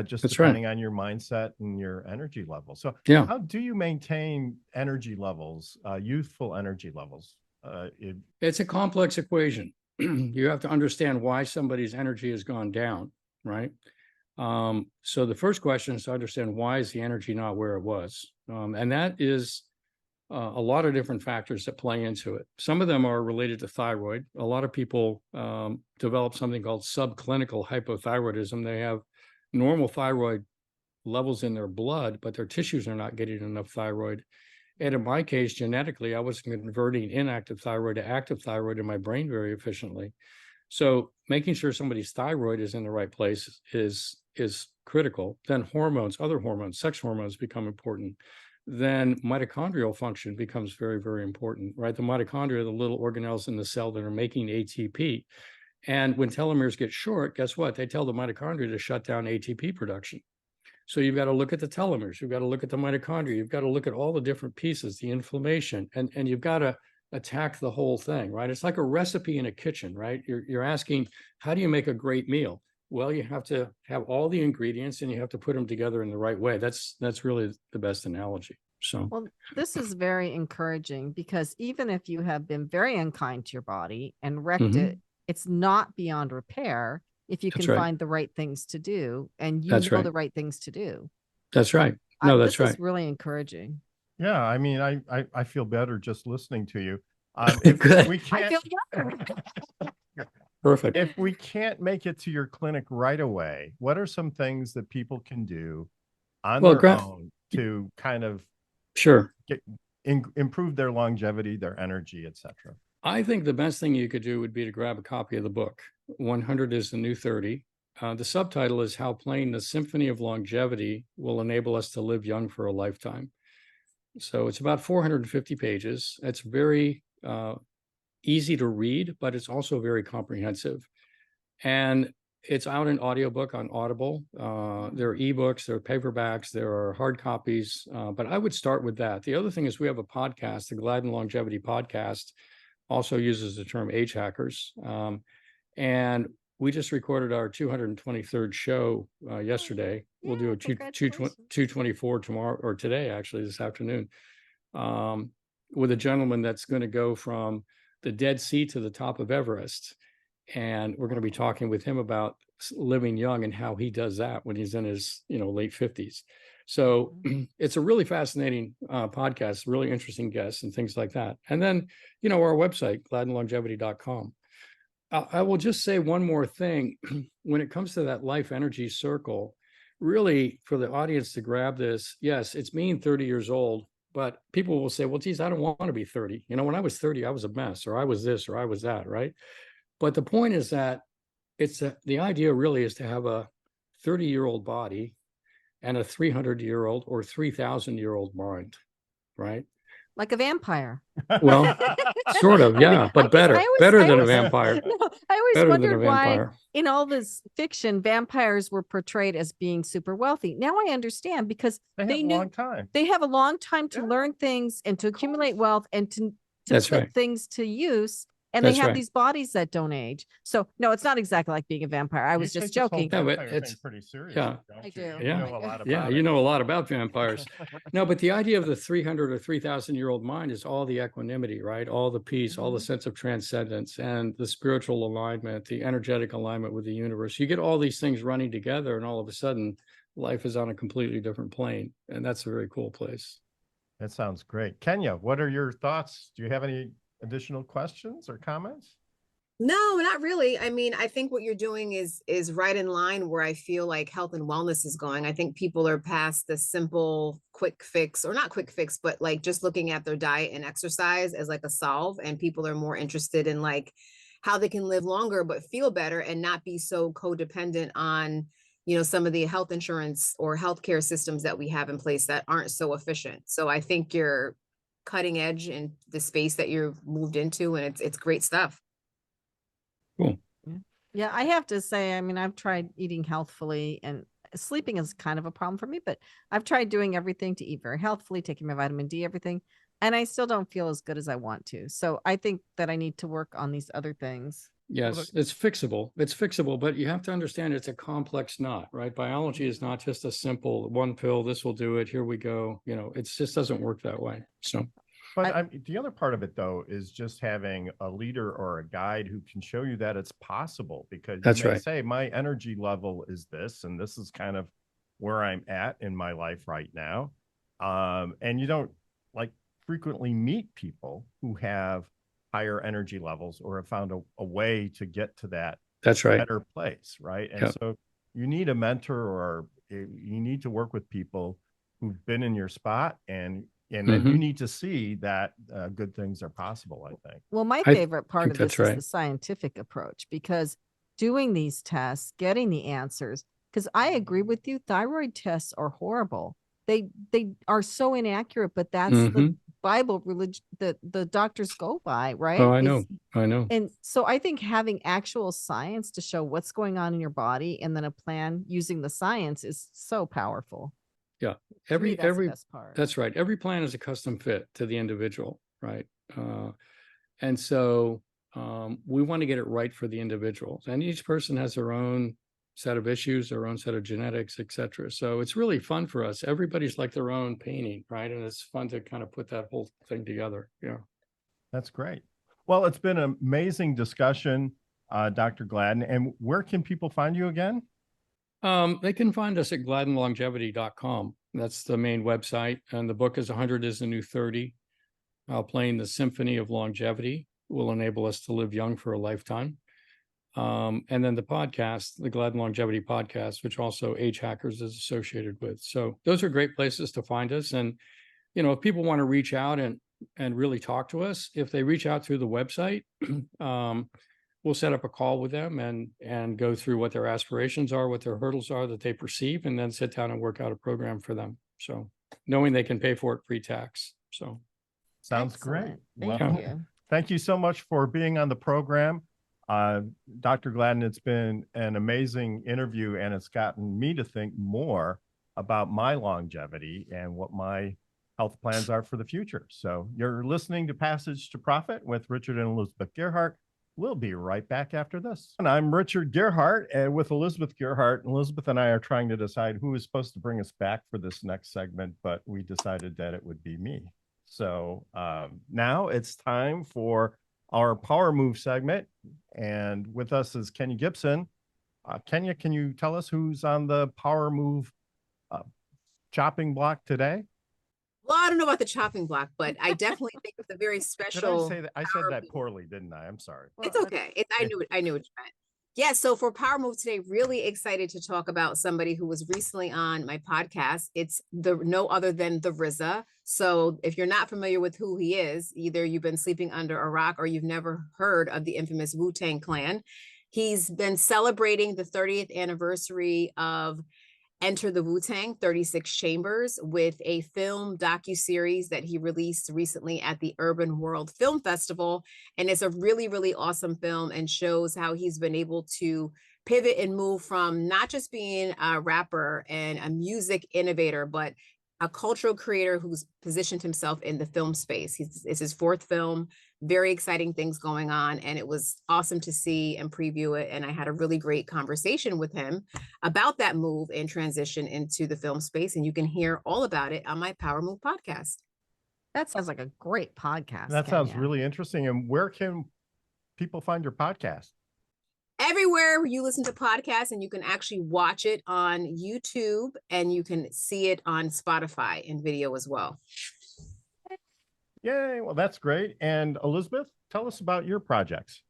just That's right. depending on your mindset and your energy level. So, Yeah. how do you maintain energy levels, youthful energy levels? It's a complex equation. You have to understand why somebody's energy has gone down, right? So the first question is to understand why is the energy not where it was? And that is a lot of different factors that play into it. Some of them are related to thyroid. A lot of people develop something called subclinical hypothyroidism. They have normal thyroid levels in their blood, but their tissues are not getting enough thyroid. And in my case, genetically, I was converting inactive thyroid to active thyroid in my brain very efficiently. So making sure somebody's thyroid is in the right place is critical. Then hormones, other hormones, sex hormones become important. Then mitochondrial function becomes very, very important, right? The mitochondria are the little organelles in the cell that are making ATP. And when telomeres get short, guess what? They tell the mitochondria to shut down ATP production. So you've got to look at the telomeres, you've got to look at the mitochondria, you've got to look at all the different pieces, the inflammation, and you've got to attack the whole thing, right? It's like a recipe in a kitchen, right? You're asking, how do you make a great meal? Well, you have to have all the ingredients and you have to put them together in the right way. That's really the best analogy. So, Well, this is very encouraging because even if you have been very unkind to your body and wrecked it, it's not beyond repair if you That's can right. find the right things to do and you That's know right. the right things to do. That's right. No, that's This right. is really encouraging. Yeah, I mean, I feel better just listening to you. If Good. we I can't, feel younger. Perfect. if we can't make it to your clinic right away, what are some things that people can do on Well, their own to kind of Sure. improve their longevity, their energy, etc.? I think the best thing you could do would be to grab a copy of the book. 100 is the new 30. The subtitle is How Playing the Symphony of Longevity Will Enable Us to Live Young for a Lifetime. So it's about 450 pages. It's very easy to read, but it's also very comprehensive. And it's out in audiobook on Audible. There are ebooks, there are paperbacks, there are hard copies, but I would start with that. The other thing is we have a podcast, the Gladden Longevity podcast, also uses the term age hackers. And we just recorded our 223rd show yesterday. We'll do a 224 tomorrow, or today, actually, this afternoon, with a gentleman that's going to go from the Dead Sea to the top of Everest. And we're going to be talking with him about living young and how he does that when he's in his, late 50s. So it's a really fascinating podcast, really interesting guests and things like that. And then, our website, gladdenlongevity.com. I will just say one more thing. When it comes to that life energy circle, really for the audience to grab this, yes, it's being 30 years old, but people will say, well, geez, I don't want to be 30. When I was 30, I was a mess, or I was this, or I was that, right? But the point is that the idea really is to have a 30-year-old body and a 300-year-old or 3,000-year-old mind, right? Like a vampire. Well, sort of, yeah, but better than a vampire. No, I always Better than a wondered why vampire. in all this fiction, vampires were portrayed as being super wealthy. Now I understand, because They have they a knew long time. they have a long time to Yeah. learn things and to accumulate wealth and to That's put right. things to use. And That's they have right. these bodies that don't age. So no, it's not exactly like being a vampire. I You was take just this whole joking. Yeah, but vampire thing it's- pretty serious. yeah. don't I you? do. You Yeah. know a lot Yeah, about you it. know a lot about vampires. No, but the idea of the 300 or 3,000-year-old mind is all the equanimity, right? All the peace, all the sense of transcendence, and the spiritual alignment, the energetic alignment with the universe. You get all these things running together, and all of a sudden, life is on a completely different plane. And that's a very cool place. That sounds great. Kenya, what are your thoughts? Do you have any additional questions or comments? No, not really. I mean, I think what you're doing is right in line where I feel like health and wellness is going. I think people are past the simple quick fix, or not quick fix, but like just looking at their diet and exercise as like a solve. And people are more interested in like how they can live longer, but feel better and not be so codependent on, some of the health insurance or healthcare systems that we have in place that aren't so efficient. So I think you're cutting edge in the space that you're moved into, and it's great stuff. Cool. Yeah, I have to say, I mean, I've tried eating healthfully, and sleeping is kind of a problem for me, but I've tried doing everything to eat very healthfully, taking my vitamin D, everything, and I still don't feel as good as I want to. So I think that I need to work on these other things. Yes, it's fixable. It's fixable, but you have to understand it's a complex knot, right? Biology is not just a simple one pill, this will do it, here we go. It just doesn't work that way. So But the other part of it, though, is just having a leader or a guide who can show you that it's possible, because That's you may right. say, my energy level is this, and this is kind of where I'm at in my life right now. And you don't frequently meet people who have higher energy levels or have found a way to get to that that's right. better place, right? And Yep. so you need a mentor, or you need to work with people who've been in your spot, and then you need to see that good things are possible, I think. Well, my I favorite part think of this that's is right. the scientific approach, because doing these tests, getting the answers, because I agree with you, thyroid tests are horrible. They are so inaccurate, but that's the Bible religion that the doctors go by, right? Oh, I know. And so I think having actual science to show what's going on in your body, and then a plan using the science, is so powerful. Yeah. To me, that's the best part. That's right. Every plan is a custom fit to the individual, right? And so we want to get it right for the individuals, and each person has their own set of issues, their own set of genetics, etc. So it's really fun for us. Everybody's like their own painting, right? And it's fun to kind of put that whole thing together. Yeah. That's great. Well, it's been an amazing discussion, Dr. Gladden. And where can people find you again? They can find us at gladdenlongevity.com. That's the main website. And the book is 100 is the New 30. Playing the Symphony of Longevity will enable us to live young for a lifetime. And then the podcast, the Gladden Longevity podcast, which also Age Hackers is associated with. So those are great places to find us. And, if people want to reach out and really talk to us, if they reach out through the website, we'll set up a call with them and go through what their aspirations are, what their hurdles are that they perceive, and then sit down and work out a program for them. So knowing they can pay for it pre-tax. So sounds great. Excellent. Thank Well, you. thank you so much for being on the program. Dr. Gladden, it's been an amazing interview, and it's gotten me to think more about my longevity and what my health plans are for the future. So you're listening to Passage to Profit with Richard and Elizabeth Gearhart. We'll be right back after this. And I'm Richard Gearhart, and with Elizabeth Gearhart. Elizabeth and I are trying to decide who is supposed to bring us back for this next segment, but we decided that it would be me. So now it's time for our Power Move segment. And with us is Kenya Gipson. Kenya, can you tell us who's on the Power Move chopping block today? Well, I don't know about the chopping block, but I definitely think it's a very special. Did I say that? I said that poorly, didn't I? I'm sorry. It's okay. I knew what you meant. Yeah, so for Power Move today, really excited to talk about somebody who was recently on my podcast. It's no other than the RZA. So if you're not familiar with who he is, either you've been sleeping under a rock or you've never heard of the infamous Wu-Tang Clan. He's been celebrating the 30th anniversary of Enter the Wu-Tang 36 Chambers with a film docuseries that he released recently at the Urban World Film Festival. And it's a really, really awesome film and shows how he's been able to pivot and move from not just being a rapper and a music innovator, but a cultural creator who's positioned himself in the film space. It's his fourth film, very exciting things going on. And it was awesome to see and preview it. And I had a really great conversation with him about that move and transition into the film space. And you can hear all about it on my Power Move podcast. That sounds like a great podcast. That sounds Kenya. really interesting. And where can people find your podcast? Everywhere you listen to podcasts, and you can actually watch it on YouTube, and you can see it on Spotify in video as well. Yay. Well, that's great. And Elizabeth, tell us about your projects.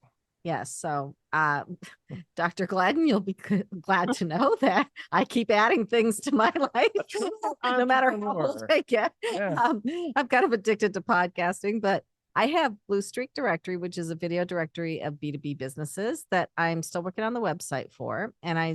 Yes. So, Dr. Gladden, you'll be glad to know that I keep adding things to my life, no matter how old I get. Yeah. I'm kind of addicted to podcasting, but I have Blue Streak Directory, which is a video directory of B2B businesses that I'm still working on the website for. And I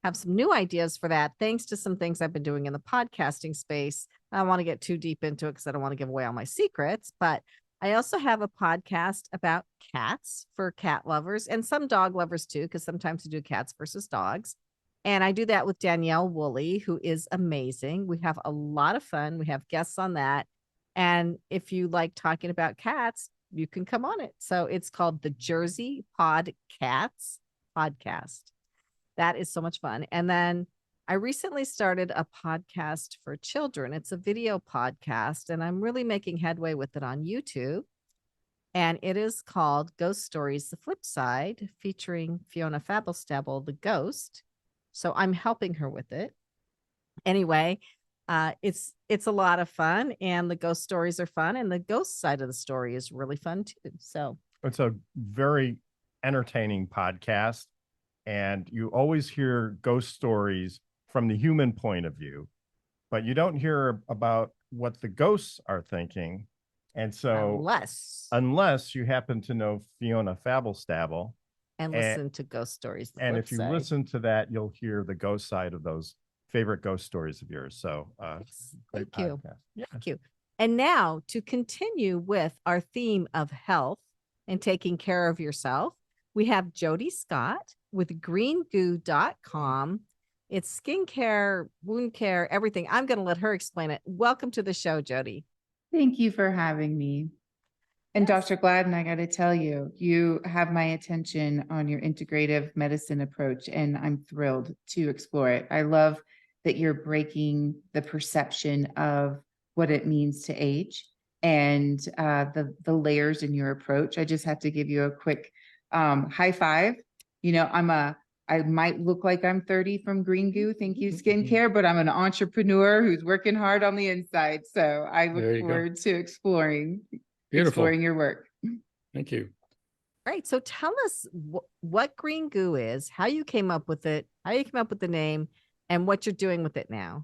have some new ideas for that, thanks to some things I've been doing in the podcasting space. I don't want to get too deep into it because I don't want to give away all my secrets, but I also have a podcast about cats for cat lovers and some dog lovers too, because sometimes we do cats versus dogs. And I do that with Danielle Woolley, who is amazing. We have a lot of fun. We have guests on that. And if you like talking about cats, you can come on it. So it's called the Jersey Pod Cats podcast. That is so much fun. And then I recently started a podcast for children. It's a video podcast, and I'm really making headway with it on YouTube. And it is called Ghost Stories, The Flip Side, featuring Fiona Fabelstable, the ghost. So I'm helping her with it. Anyway, it's a lot of fun, and the ghost stories are fun, and the ghost side of the story is really fun too. So it's a very entertaining podcast, and you always hear ghost stories from the human point of view, but you don't hear about what the ghosts are thinking. And so unless you happen to know Fiona Fabelstable and listen to Ghost Stories. And if you listen to that, you'll hear the ghost side of those favorite ghost stories of yours. So yes. Thank you. Yeah. Thank you. And now to continue with our theme of health and taking care of yourself, we have Jodi Scott with greengoo.com. It's skincare, wound care, everything. I'm going to let her explain it. Welcome to the show, Jodi. Thank you for having me. And Dr. Gladden, I got to tell you, you have my attention on your integrative medicine approach, and I'm thrilled to explore it. I love that you're breaking the perception of what it means to age and the layers in your approach. I just have to give you a quick high five. You know, I might look like I'm 30 from Green Goo, thank you, skincare, but I'm an entrepreneur who's working hard on the inside. So I look forward to exploring your work. Thank you. Right. So tell us what Green Goo is, how you came up with it, how you came up with the name, and what you're doing with it now.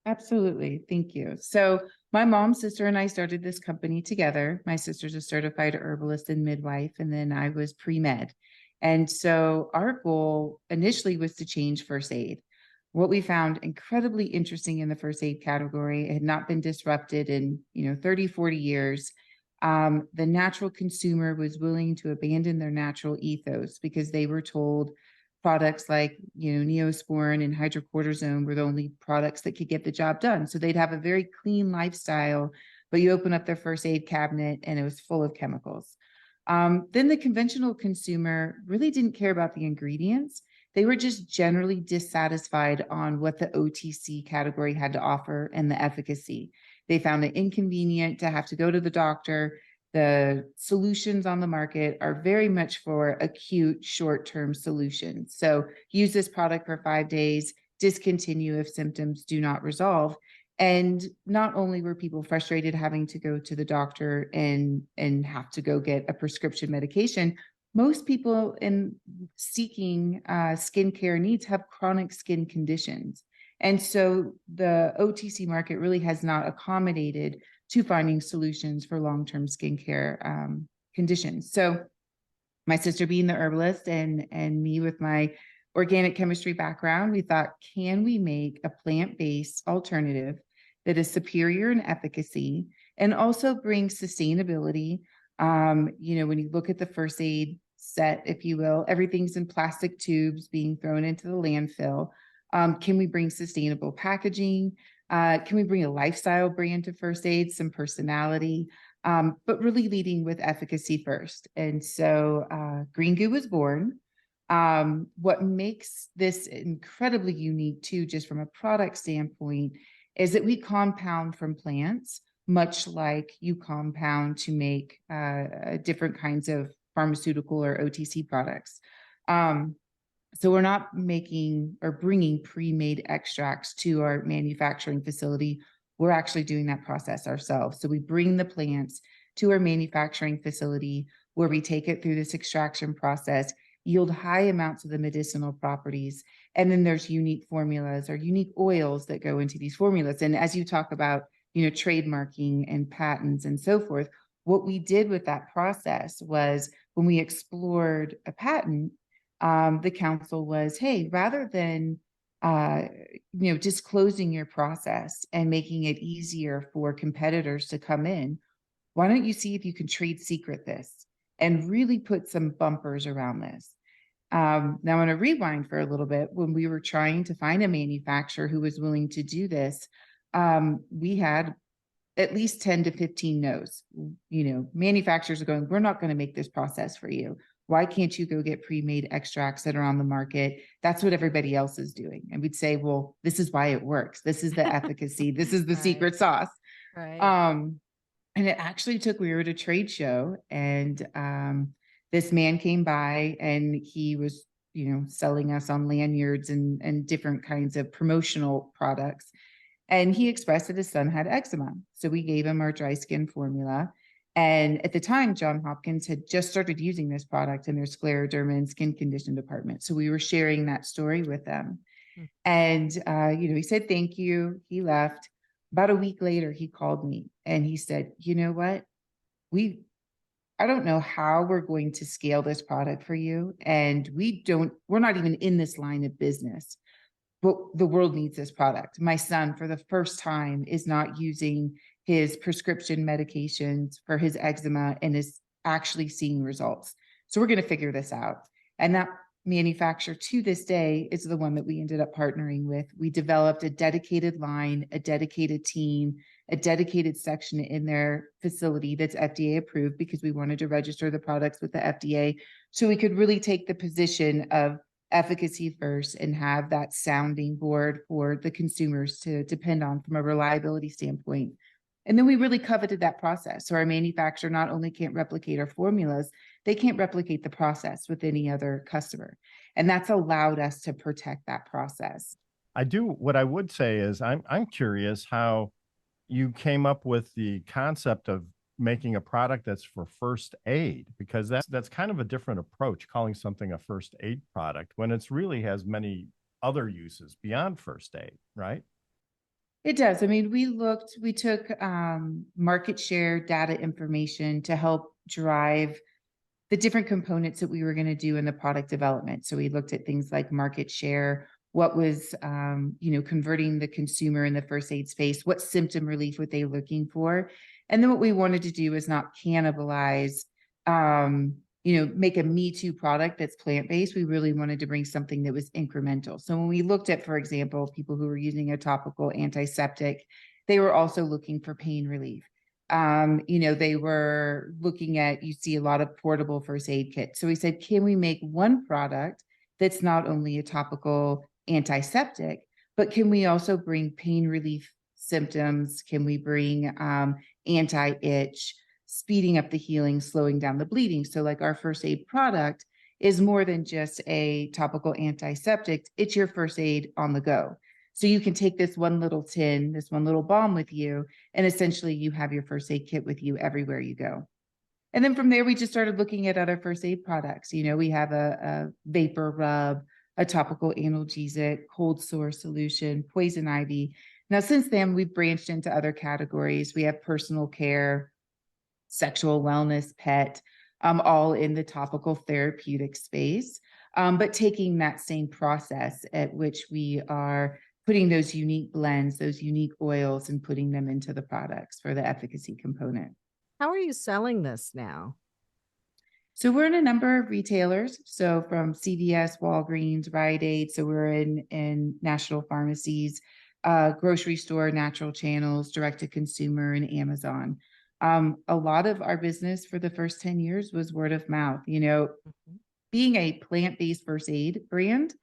Absolutely. Thank you. So my mom, sister, and I started this company together. My sister's a certified herbalist and midwife, and then I was pre-med. And so our goal initially was to change first aid. What we found incredibly interesting in the first aid category, it had not been disrupted in 30, 40 years. The natural consumer was willing to abandon their natural ethos because they were told products like, Neosporin and hydrocortisone were the only products that could get the job done. So they'd have a very clean lifestyle, but you open up their first aid cabinet and it was full of chemicals. Then the conventional consumer really didn't care about the ingredients. They were just generally dissatisfied on what the OTC category had to offer and the efficacy. They found it inconvenient to have to go to the doctor. The solutions on the market are very much for acute short-term solutions. So use this product for 5 days, discontinue if symptoms do not resolve. And not only were people frustrated having to go to the doctor and have to go get a prescription medication, most people in seeking skincare needs have chronic skin conditions. And so the OTC market really has not accommodated to finding solutions for long-term skincare conditions. So my sister being the herbalist and me with my organic chemistry background, we thought, can we make a plant-based alternative that is superior in efficacy and also brings sustainability? When you look at the first aid set, if you will, everything's in plastic tubes being thrown into the landfill. Can we bring sustainable packaging? Can we bring a lifestyle brand to first aid, some personality, but really leading with efficacy first? And so Green Goo was born. What makes this incredibly unique too, just from a product standpoint, is that we compound from plants, much like you compound to make different kinds of pharmaceutical or OTC products. So we're not making or bringing pre-made extracts to our manufacturing facility. We're actually doing that process ourselves. So we bring the plants to our manufacturing facility where we take it through this extraction process, yield high amounts of the medicinal properties. And then there's unique formulas or unique oils that go into these formulas. And as you talk about, trademarking and patents and so forth, what we did with that process was when we explored a patent, the council was, hey, rather than disclosing your process and making it easier for competitors to come in, why don't you see if you can trade secret this and really put some bumpers around this? Now I'm going to rewind for a little bit. When we were trying to find a manufacturer who was willing to do this, we had at least 10 to 15 no's. Manufacturers are going, we're not going to make this process for you. Why can't you go get pre-made extracts that are on the market? That's what everybody else is doing. And we'd say, well, this is why it works. This is the efficacy. This is the secret sauce. Right. And it actually we were at a trade show and this man came by and he was, selling us on lanyards and different kinds of promotional products. And he expressed that his son had eczema. So we gave him our dry skin formula. And at the time, Johns Hopkins had just started using this product in their scleroderma and skin condition department. So we were sharing that story with them. And, he said, thank you. He left. About a week later, he called me and he said, you know what? I don't know how we're going to scale this product for you. And we're not even in this line of business, but the world needs this product. My son, for the first time, is not using his prescription medications for his eczema and is actually seeing results. So we're going to figure this out. And that manufacturer to this day is the one that we ended up partnering with. We developed a dedicated line, a dedicated team, a dedicated section in their facility that's FDA approved because we wanted to register the products with the FDA so we could really take the position of efficacy first and have that sounding board for the consumers to depend on from a reliability standpoint. And then we really coveted that process. So our manufacturer not only can't replicate our formulas, they can't replicate the process with any other customer. And that's allowed us to protect that process. What I would say is I'm curious how you came up with the concept of making a product that's for first aid, because that's kind of a different approach, calling something a first aid product when it's really has many other uses beyond first aid, right? It does. I mean, we took market share data information to help drive the different components that we were going to do in the product development. So we looked at things like market share, what was, converting the consumer in the first aid space, what symptom relief were they looking for? And then what we wanted to do is not cannibalize, make a Me Too product that's plant-based. We really wanted to bring something that was incremental. So when we looked at, for example, people who were using a topical antiseptic, they were also looking for pain relief. They were looking at, you see a lot of portable first aid kits. So we said, can we make one product that's not only a topical antiseptic, but can we also bring pain relief symptoms? Can we bring anti-itch, speeding up the healing, slowing down the bleeding? So like our first aid product is more than just a topical antiseptic. It's your first aid on the go. So you can take this one little tin, this one little balm with you, and essentially you have your first aid kit with you everywhere you go. And then from there, we just started looking at other first aid products. We have a vapor rub, a topical analgesic, cold sore solution, poison ivy. Now, since then, we've branched into other categories. We have personal care, sexual wellness, pet, all in the topical therapeutic space, but taking that same process at which we are putting those unique blends, those unique oils, and putting them into the products for the efficacy component. How are you selling this now? So we're in a number of retailers. So from CVS, Walgreens, Rite Aid. So we're in national pharmacies, grocery store, natural channels, direct to consumer, and Amazon. A lot of our business for the first 10 years was word of mouth. Being a plant-based first aid brand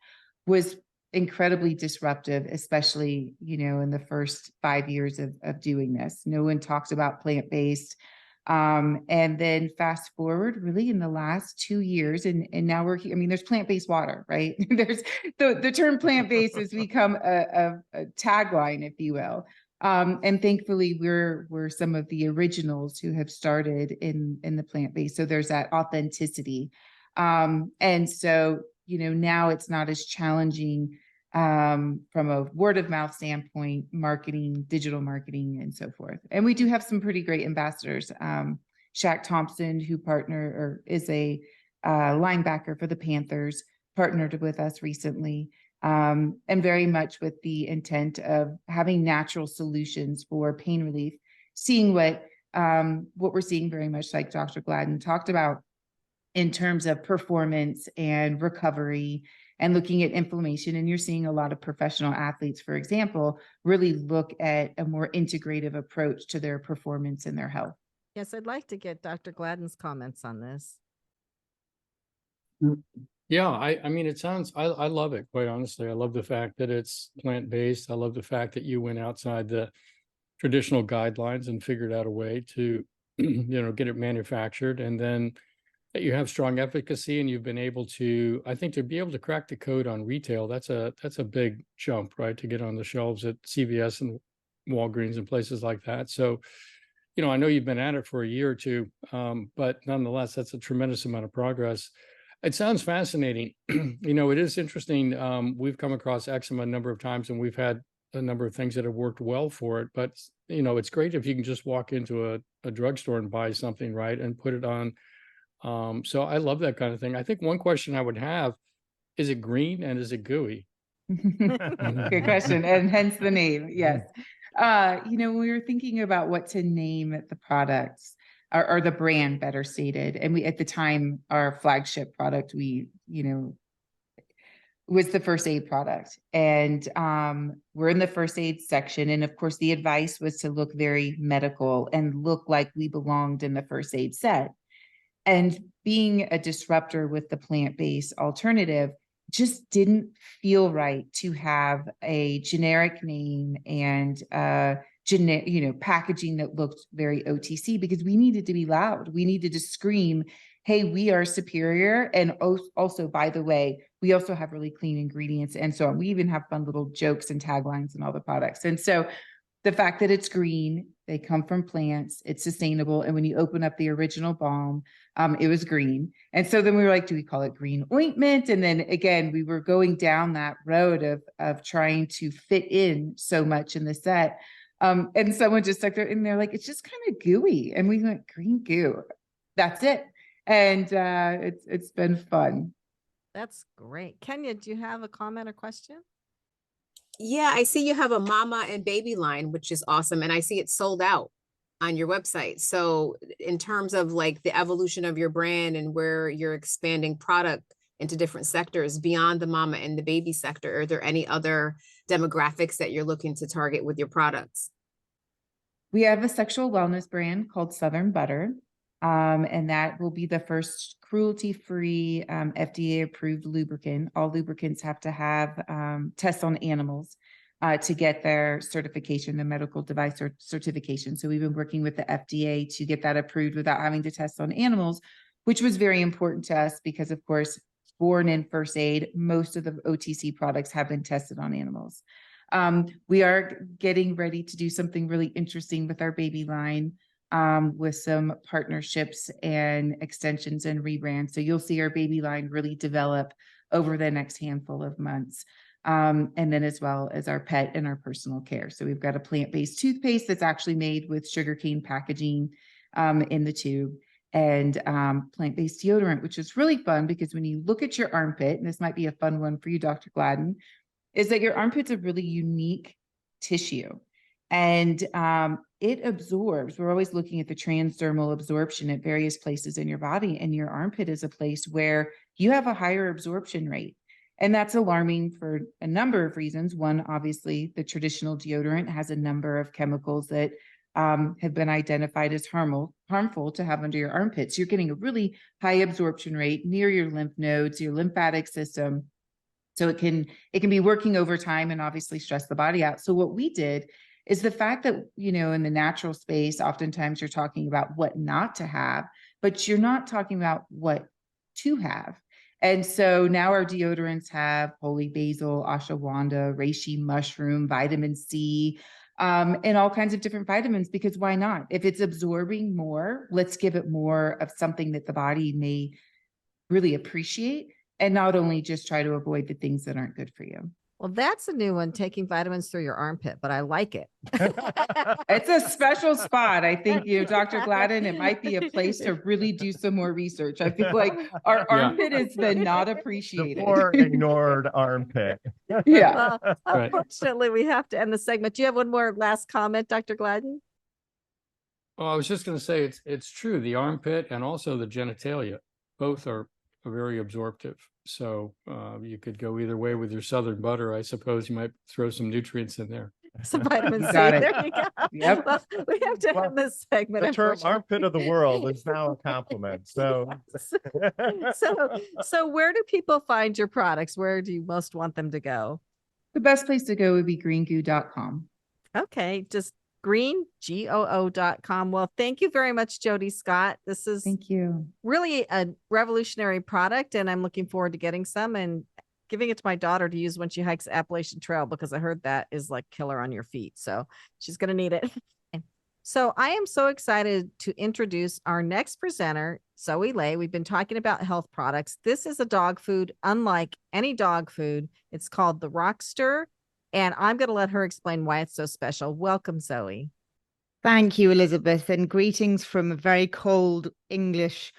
was incredibly disruptive, especially, in the first 5 years of doing this. No one talked about plant-based. And then fast forward really in the last 2 years, and now there's plant-based water, right? There's the term plant-based has become a tagline, if you will. And thankfully we're some of the originals who have started in the plant-based. So there's that authenticity. And so, now it's not as challenging from a word of mouth standpoint, marketing, digital marketing, and so forth. And we do have some pretty great ambassadors. Shaq Thompson, who is a linebacker for the Panthers, partnered with us recently, and very much with the intent of having natural solutions for pain relief, seeing what we're seeing very much like Dr. Gladden talked about in terms of performance and recovery and looking at inflammation. And you're seeing a lot of professional athletes, for example, really look at a more integrative approach to their performance and their health. Yes, I'd like to get Dr. Gladden's comments on this. Yeah, I mean, I love it, quite honestly. I love the fact that it's plant-based. I love the fact that you went outside the traditional guidelines and figured out a way to, get it manufactured, and then that you have strong efficacy, and you've been able to, I think, to be able to crack the code on retail, that's a big jump, right? To get on the shelves at CVS and Walgreens and places like that. So, I know you've been at it for a year or two, but nonetheless, that's a tremendous amount of progress. It sounds fascinating. It is interesting. We've come across eczema a number of times, and we've had a number of things that have worked well for it. But, it's great if you can just walk into a drugstore and buy something, right, and put it on. So I love that kind of thing. I think one question I would have, is it green and is it gooey? Good question. And hence the name. Yes. When we were thinking about what to name the products or the brand, better stated, and we, at the time, our flagship product, was the first aid product. And we're in the first aid section. And of course, the advice was to look very medical and look like we belonged in the first aid set. And being a disruptor with the plant-based alternative just didn't feel right to have a generic name and packaging that looked very OTC, because we needed to be loud. We needed to scream, hey, we are superior. And also, by the way, we also have really clean ingredients and so on. We even have fun little jokes and taglines in all the products. And so the fact that it's green, they come from plants, it's sustainable. And when you open up the original balm, it was green. And so then we were like, do we call it green ointment? And then again, we were going down that road of trying to fit in so much in the set. And someone just stuck there and they're like, it's just kind of gooey. And we went, green goo. That's it. And it's been fun. That's great. Kenya, do you have a comment or question? Yeah, I see you have a mama and baby line, which is awesome. And I see it sold out on your website. So in terms of like the evolution of your brand and where you're expanding product into different sectors beyond the mama and the baby sector, are there any other demographics that you're looking to target with your products? We have a sexual wellness brand called Southern Butter. And that will be the first cruelty-free, FDA-approved lubricant. All lubricants have to have tests on animals to get their certification, the medical device certification. So we've been working with the FDA to get that approved without having to test on animals, which was very important to us because, of course, born in first aid, most of the OTC products have been tested on animals. We are getting ready to do something really interesting with our baby line, with some partnerships and extensions and rebrands. So you'll see our baby line really develop over the next handful of months. And then as well as our pet and our personal care. So we've got a plant-based toothpaste that's actually made with sugarcane packaging in the tube, and plant-based deodorant, which is really fun because when you look at your armpit, and this might be a fun one for you, Dr. Gladden, is that your armpit's a really unique tissue, and it absorbs. We're always looking at the transdermal absorption at various places in your body, and your armpit is a place where you have a higher absorption rate. And that's alarming for a number of reasons. One, obviously, the traditional deodorant has a number of chemicals that have been identified as harmful to have under your armpits. You're getting a really high absorption rate near your lymph nodes, your lymphatic system. So it can be working over time and obviously stress the body out. So what we did is the fact that, you know, in the natural space, oftentimes you're talking about what not to have, but you're not talking about what to have. And so now our deodorants have holy basil, ashwagandha, reishi mushroom, vitamin C, and all kinds of different vitamins, because why not? If it's absorbing more, let's give it more of something that the body may really appreciate, and not only just try to avoid the things that aren't good for you. Well, that's a new one, taking vitamins through your armpit, but I like it. It's a special spot. I think, you know, Dr. Gladden, it might be a place to really do some more research. I feel like our armpit has been not appreciated. The poor ignored armpit. Yeah. Right. Unfortunately, we have to end the segment. Do you have one more last comment, Dr. Gladden? Well, I was just going to say it's true. The armpit and also the genitalia, both are very absorptive. So you could go either way with your Southern Butter. I suppose you might throw some nutrients in there. Some vitamin C. Got it. There you go. Yep. Well, we have to end this segment. The term unfortunately. armpit of the world is now a compliment. So, So where do people find your products? Where do you most want them to go? The best place to go would be greengoo.com. Okay, just greengoo.com. Well, thank you very much, Jodi Scott. This is Thank you. really a revolutionary product, and I'm looking forward to getting some and giving it to my daughter to use when she hikes Appalachian Trail, because I heard that is like killer on your feet. So she's going to need it. So I am so excited to introduce our next presenter, Zoe Lay. We've been talking about health products. This is a dog food unlike any dog food. It's called the Rockster, and I'm going to let her explain why it's so special. Welcome, Zoe. Thank you, Elizabeth, and greetings from a very cold English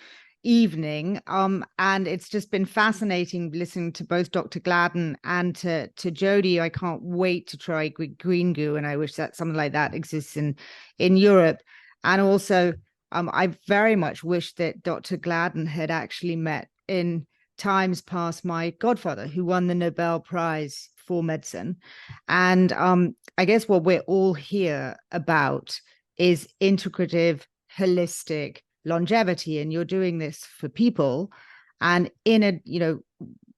evening. And it's just been fascinating listening to both Dr. Gladden and to Jodi. I can't wait to try green goo, and I wish that something like that exists in Europe. And also, I very much wish that Dr. Gladden had actually met in times past my godfather, who won the Nobel Prize for medicine. And I guess what we're all here about is integrative, holistic longevity, and you're doing this for people. And in a, you know,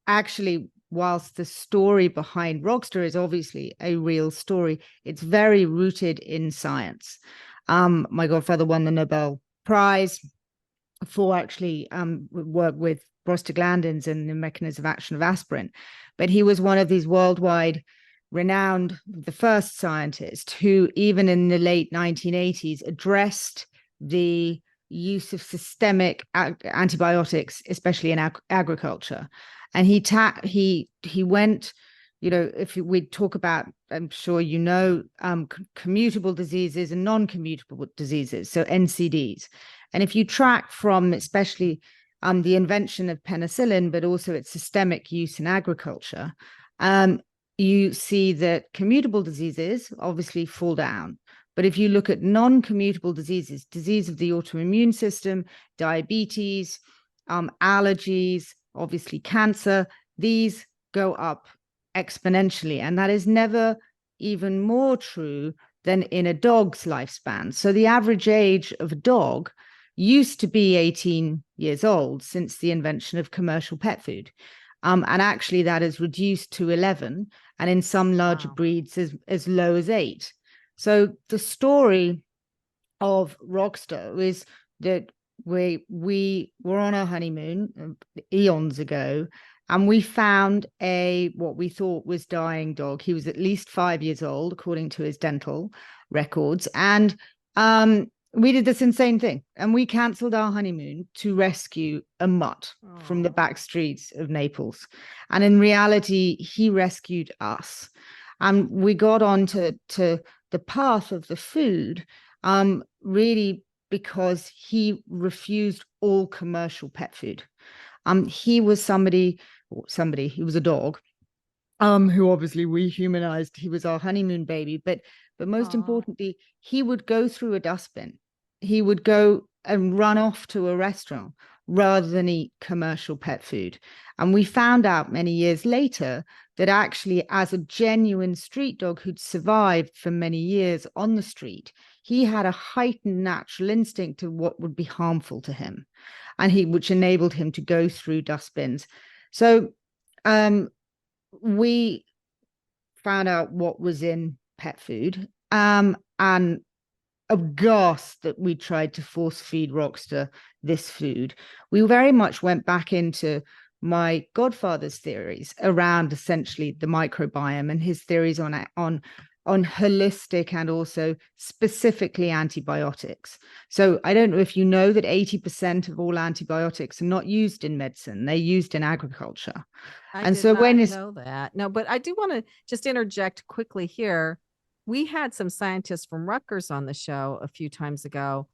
actually, whilst the story behind Rockster is obviously a real story, it's very rooted in science. My godfather won the Nobel Prize for actually work with prostaglandins and the mechanism of action of aspirin. But he was one of these worldwide renowned, the first scientist who, even in the late 1980s, addressed the use of systemic antibiotics, especially in agriculture. And he went, you know, if we talk about, I'm sure you know, commutable diseases and non-commutable diseases, so NCDs. And if you track from especially the invention of penicillin, but also its systemic use in agriculture, you see that commutable diseases obviously fall down. But if you look at non-commutable diseases, disease of the autoimmune system, diabetes, allergies, obviously cancer, these go up exponentially. And that is never even more true than in a dog's lifespan. So the average age of a dog used to be 18 years old since the invention of commercial pet food. And actually that is reduced to 11, and in some larger breeds as low as 8. So the story of Rockster is that we were on our honeymoon eons ago, and we found what we thought was dying dog. He was at least 5 years old, according to his dental records. And we did this insane thing, and we cancelled our honeymoon to rescue a mutt from the back streets of Naples. And in reality, he rescued us. And we got on to the path of the food, really because he refused all commercial pet food. He was he was a dog, who obviously we humanized. He was our honeymoon baby, but most importantly, he would go through a dustbin. He would go and run off to a restaurant rather than eat commercial pet food. And we found out many years later that actually, as a genuine street dog who'd survived for many years on the street, he had a heightened natural instinct of what would be harmful to him, and which enabled him to go through dustbins. So we found out what was in pet food, and aghast that we tried to force feed Rockster this food. We very much went back into my godfather's theories around essentially the microbiome and his theories on holistic and also specifically antibiotics. So I don't know if you know that 80% of all antibiotics are not used in medicine, they're used in agriculture. I did not know that. No, but I do want to just interject quickly here. We had some scientists from Rutgers on the show a few times ago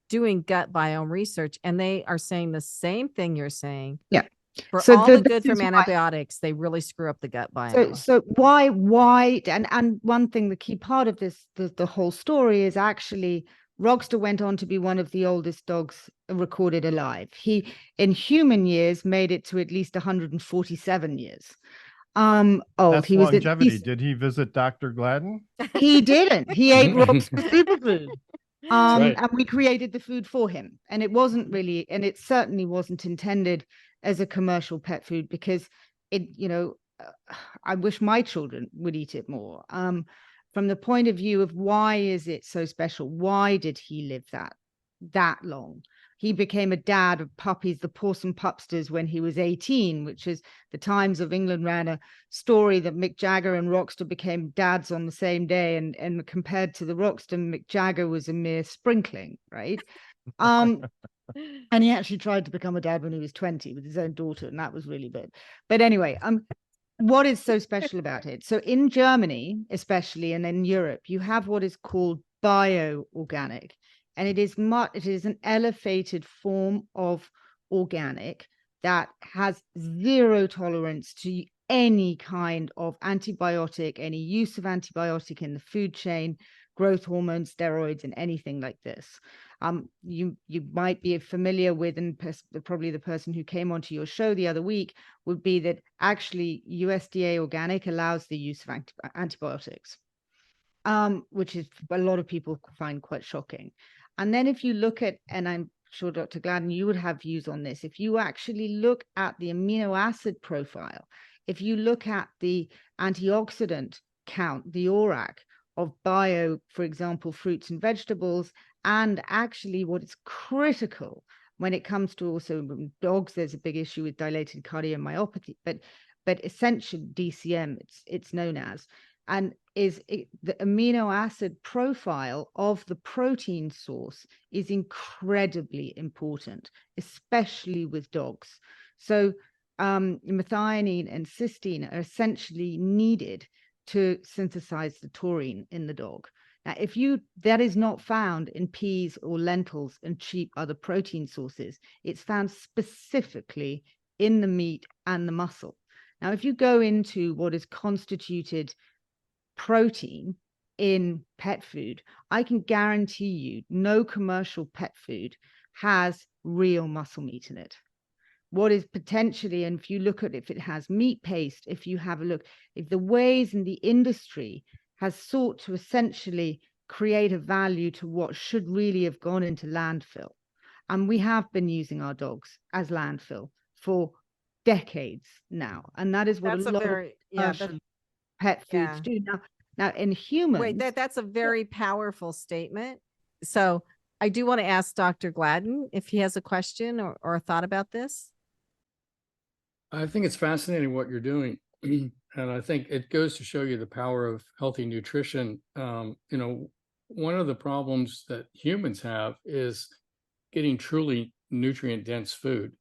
doing gut biome research, and they are saying the same thing you're saying. Yeah. For all the good from antibiotics, they really screw up the gut biome. So why? And one thing, the key part of this, the whole story is actually Rockster went on to be one of the oldest dogs recorded alive. He, in human years, made it to at least 147 years. Old. That's he was longevity. Did he visit Dr. Gladden? He didn't. He ate Rockster superfood. Right. And we created the food for him. And it wasn't really, and it certainly wasn't intended as a commercial pet food, because it, I wish my children would eat it more. From the point of view of why is it so special? Why did he live that long? He became a dad of puppies, the Pawson Pupsters, when he was 18, which is the Times of England ran a story that Mick Jagger and Rockster became dads on the same day. And compared to the Rockster, Mick Jagger was a mere sprinkling, right? And he actually tried to become a dad when he was 20 with his own daughter, and that was really bad. But anyway, what is so special about it? So in Germany, especially, and in Europe, you have what is called bioorganic. And it is an elevated form of organic that has zero tolerance to any kind of antibiotic, any use of antibiotic in the food chain, growth hormones, steroids, and anything like this. You might be familiar with, and probably the person who came onto your show the other week would be that actually USDA organic allows the use of antibiotics, which is a lot of people find quite shocking. And then if you look at, and I'm sure Dr. Gladden, you would have views on this, if you actually look at the amino acid profile, if you look at the antioxidant count, the ORAC of bio, for example, fruits and vegetables, and actually what is critical when it comes to also dogs, there's a big issue with dilated cardiomyopathy, but essentially DCM, it's known as, and the amino acid profile of the protein source is incredibly important, especially with dogs. So methionine and cysteine are essentially needed to synthesize the taurine in the dog. Now, that is not found in peas or lentils and cheap other protein sources. It's found specifically in the meat and the muscle. Now, if you go into what is constituted protein in pet food, I can guarantee you no commercial pet food has real muscle meat in it. What is potentially, and if you look at if it has meat paste, if you have a look, if the ways in the industry has sought to essentially create a value to what should really have gone into landfill. And we have been using our dogs as landfill for decades now. And that is what That's a a lot very, of yeah, commercial pet foods yeah. do. Now in humans. Wait, that's a very powerful statement. So I do want to ask Dr. Gladden if he has a question or a thought about this. I think it's fascinating what you're doing. And I think it goes to show you the power of healthy nutrition. One of the problems that humans have is getting truly nutrient dense food,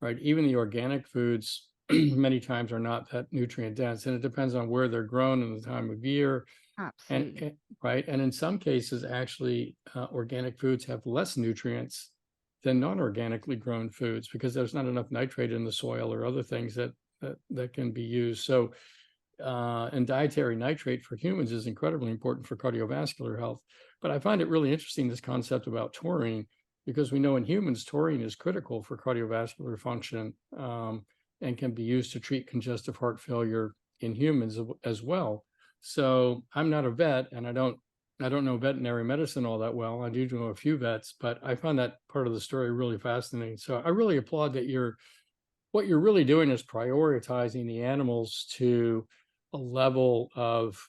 right? Even the organic foods many times are not that nutrient dense, and it depends on where they're grown and the time of year. Absolutely. Right. And in some cases, actually, organic foods have less nutrients than non-organically grown foods because there's not enough nitrate in the soil or other things that can be used. So, and dietary nitrate for humans is incredibly important for cardiovascular health. But I find it really interesting, this concept about taurine, because we know in humans, taurine is critical for cardiovascular function, and can be used to treat congestive heart failure in humans as well. So I'm not a vet, and I don't know veterinary medicine all that well. I do know a few vets, but I find that part of the story really fascinating. So I really applaud that what you're really doing is prioritizing the animals to a level of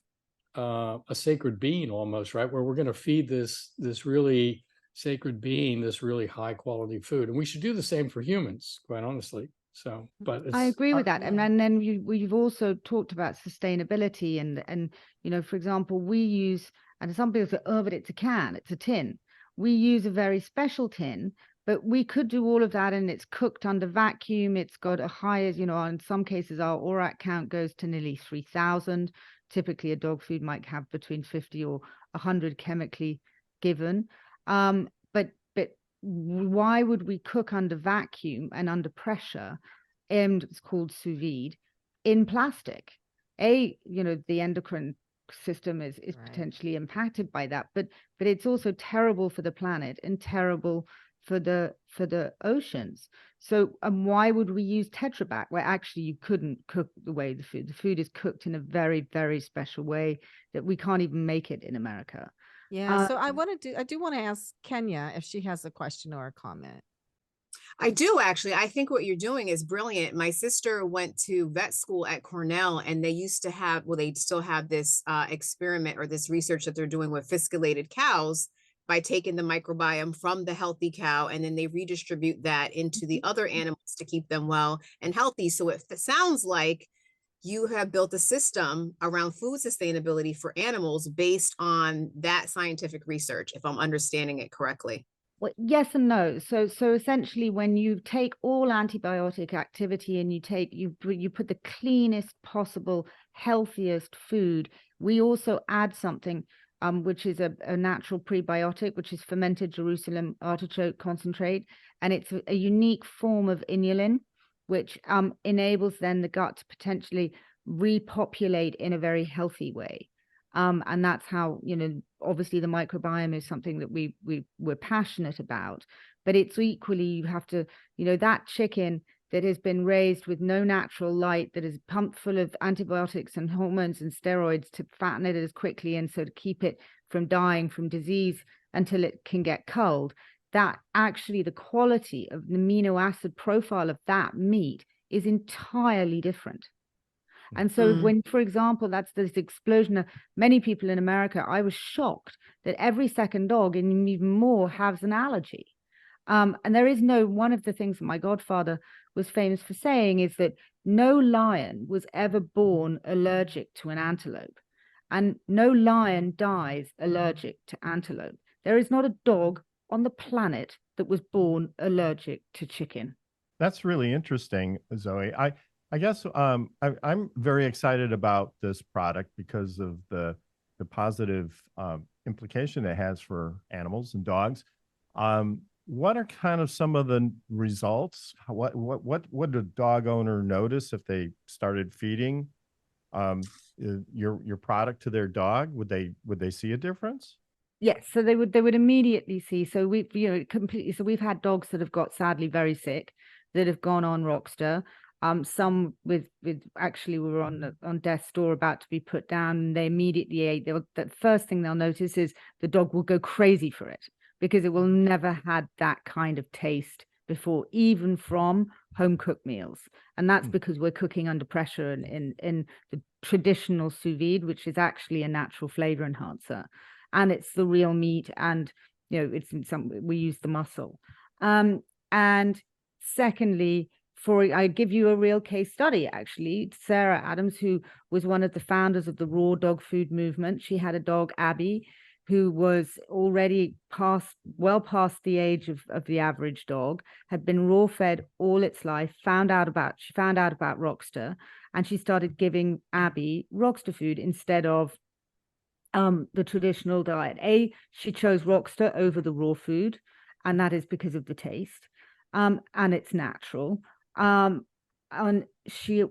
a sacred being almost, right? Where we're going to feed this really sacred being this really high quality food. And we should do the same for humans, quite honestly. So, but I agree with that. yeah. And then we've also talked about sustainability and, for example, we use, and some people say, oh, but it's a can, it's a tin. We use a very special tin, but we could do all of that and it's cooked under vacuum. It's got a higher, in some cases, our ORAC count goes to nearly 3,000. Typically a dog food might have between 50 or 100 chemically given. But why would we cook under vacuum and under pressure, and it's called sous vide, in plastic? The endocrine system is Right. potentially impacted by that, but it's also terrible for the planet and terrible for the oceans. So why would we use Tetra Pak where actually you couldn't cook the way the food is cooked in a very, very special way that we can't even make it in America? Yeah. So I do want to ask Kenya if she has a question or a comment. I do actually. I think what you're doing is brilliant. My sister went to vet school at Cornell, and they used to have, well, they still have this experiment or this research that they're doing with fisculated cows by taking the microbiome from the healthy cow, and then they redistribute that into the other animals to keep them well and healthy. So it sounds like you have built a system around food sustainability for animals based on that scientific research, if I'm understanding it correctly. Well, yes and no. So essentially, when you take all antibiotic activity and you put the cleanest possible, healthiest food, we also add something which is a natural prebiotic, which is fermented Jerusalem artichoke concentrate, and it's a unique form of inulin, which enables then the gut to potentially repopulate in a very healthy way. And that's how, obviously the microbiome is something that we're passionate about, but it's equally, you have to, that chicken that has been raised with no natural light, that is pumped full of antibiotics and hormones and steroids to fatten it as quickly and so to keep it from dying from disease until it can get culled, that actually the quality of the amino acid profile of that meat is entirely different. And so when, for example, that's this explosion of many people in America, I was shocked that every second dog, and even more, has an allergy. And there is one of the things that my godfather was famous for saying is that no lion was ever born allergic to an antelope, and no lion dies allergic to antelope. There is not a dog on the planet that was born allergic to chicken. That's really interesting, Zoe. I guess I'm very excited about this product because of the positive implication it has for animals and dogs. what are kind of some of the what would a dog owner notice if they started feeding your product to their dog? Would they see a difference? Yes, so they would immediately see. So we've, completely. So we've had dogs that have got sadly very sick that have gone on Rockster. Some with actually we were on death's door about to be put down, and they immediately ate. The first thing they'll notice is the dog will go crazy for it because it will never had that kind of taste before, even from home cooked meals. And that's because we're cooking under pressure in the traditional sous vide, which is actually a natural flavor enhancer. And it's the real meat, and it's we use the muscle. And secondly, I give you a real case study, actually. Sarah Adams, who was one of the founders of the raw dog food movement, she had a dog, Abby, who was already well past the age of the average dog, had been raw fed all its life, she found out about Rockster, and she started giving Abby Rockster food instead of the traditional diet. She chose Rockster over the raw food, and that is because of the taste, and it's natural. And she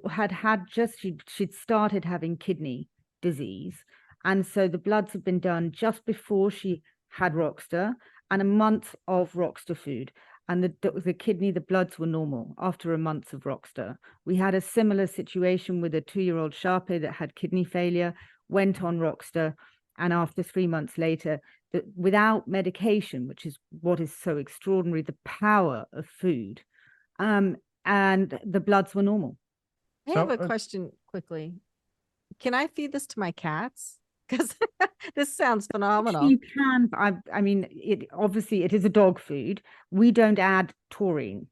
she'd started having kidney disease, and so the bloods had been done just before she had Rockster, and a month of Rockster food, and the bloods were normal after a month of Rockster. We had a similar situation with a 2-year-old Sharpei that had kidney failure, went on Rockster, and after 3 months later, without medication, which is what is so extraordinary, the power of food, and the bloods were normal. I have a question quickly. Can I feed this to my cats? Because this sounds phenomenal. You can. I mean, it is a dog food. We don't add taurine,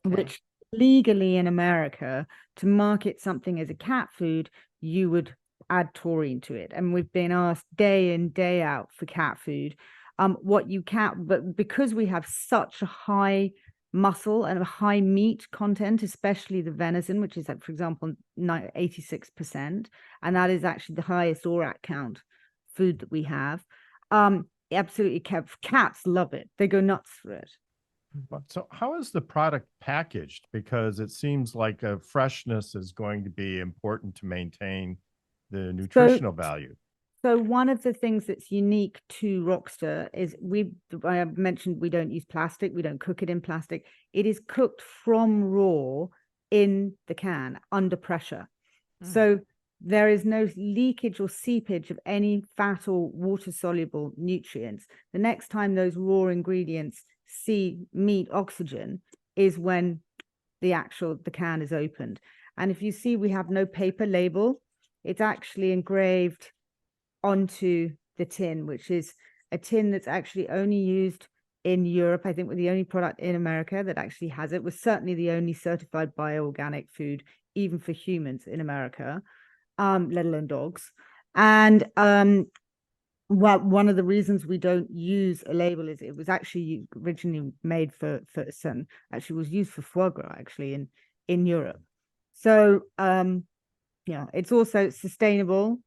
which legally in America, to market something as a cat food, you would add taurine to it. And we've been asked day in, day out for cat food. What you can, but because we have such a high muscle and a high meat content, especially the venison, which is, for example, 86%, and that is actually the highest ORAC count food that we have. Absolutely, cats love it. They go nuts for it. So how is the product packaged? Because it seems like freshness is going to be important to maintain the nutritional value. So one of the things that's unique to Rockster is I mentioned we don't use plastic. We don't cook it in plastic. It is cooked from raw in the can under pressure. So there is no leakage or seepage of any fat or water soluble nutrients. The next time those raw ingredients meet oxygen is when the can is opened. And if you see, we have no paper label. It's actually engraved onto the tin, which is a tin that's actually only used in Europe. I think we're the only product in America that actually has it. We're certainly the only certified bioorganic food, even for humans in America, let alone dogs. And one of the reasons we don't use a label is it was actually originally made for actually was used for foie gras actually in Europe. So it's also sustainable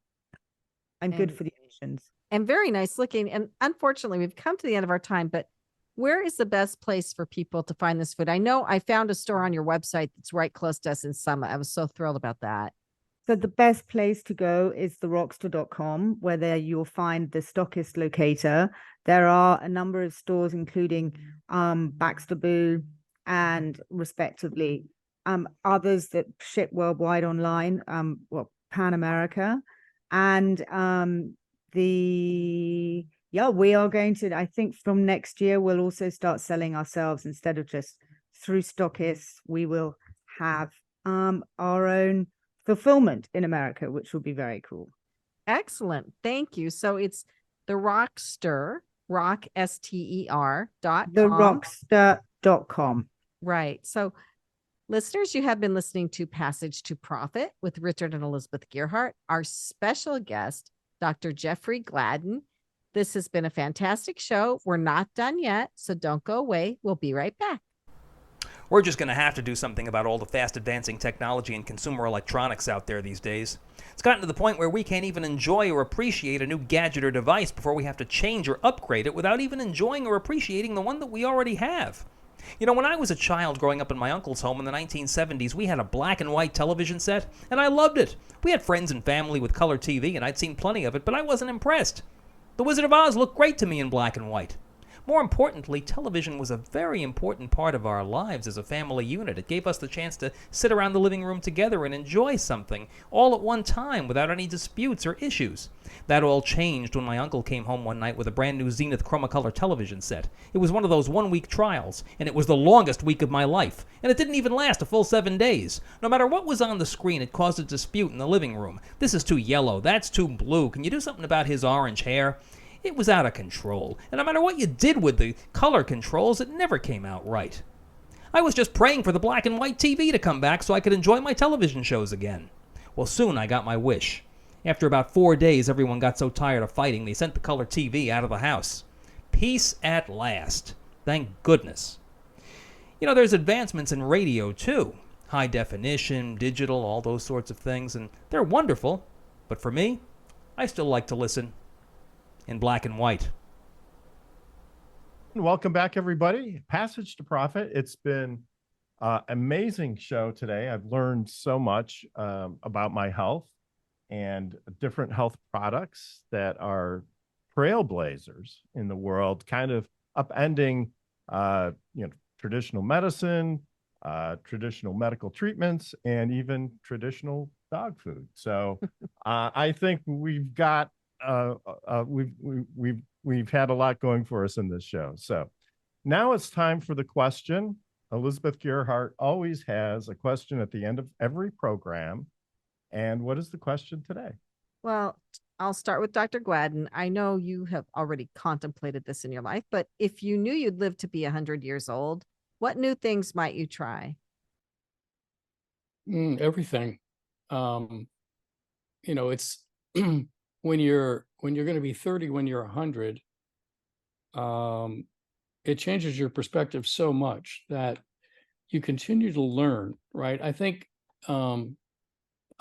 and good for the oceans. And very nice looking. And unfortunately, we've come to the end of our time, but where is the best place for people to find this food? I know I found a store on your website that's right close to us in Summit. I was so thrilled about that. So the best place to go is the rockster.com, where there you'll find the stockist locator. There are a number of stores, including Baxter Boo and respectively others that ship worldwide online, Pan America. And we are going to, I think from next year, we'll also start selling ourselves instead of just through stockists. We will have our own fulfillment in America, which will be very cool. Excellent. Thank you. So it's the Rockster, Rockster.com. The Rockster.com. Right. So listeners, you have been listening to Passage to Profit with Richard and Elizabeth Gearhart. Our special guest, Dr. Jeffrey Gladden. This has been a fantastic show. We're not done yet, so don't go away. We'll be right back. We're just going to have to do something about all the fast advancing technology and consumer electronics out there these days. It's gotten to the point where we can't even enjoy or appreciate a new gadget or device before we have to change or upgrade it without even enjoying or appreciating the one that we already have. You know, when I was a child growing up in my uncle's home in the 1970s, we had a black and white television set, and I loved it. We had friends and family with color TV, and I'd seen plenty of it, but I wasn't impressed. The Wizard of Oz looked great to me in black and white. More importantly, television was a very important part of our lives as a family unit. It gave us the chance to sit around the living room together and enjoy something all at one time without any disputes or issues. That all changed when my uncle came home one night with a brand new Zenith Chromacolor television set. It was one of those one-week trials, and it was the longest week of my life. And it didn't even last a full 7 days. No matter what was on the screen, it caused a dispute in the living room. This is too yellow. That's too blue. Can you do something about his orange hair? It was out of control, and no matter what you did with the color controls, it never came out right. I was just praying for the black and white TV to come back so I could enjoy my television shows again. Well, soon I got my wish. After about 4 days, everyone got so tired of fighting, they sent the color TV out of the house. Peace at last. Thank goodness. You know, there's advancements in radio, too. High definition, digital, all those sorts of things, and they're wonderful. But for me, I still like to listen in black and white. Welcome back, everybody. Passage to Profit. It's been an amazing show today. I've learned so much about my health and different health products that are trailblazers in the world, kind of upending traditional medicine, traditional medical treatments, and even traditional dog food. So I think we've got we've had a lot going for us in this show. So now it's time for the question. Elizabeth Gearhart always has a question at the end of every program. And what is the question today? Well, I'll start with Dr. Gladden. I know you have already contemplated this in your life, but if you knew you'd live to be 100 years old, what new things might you try? Everything. It's when you're going to be 30, when you're 100, it changes your perspective so much that you continue to learn, right? I think I'm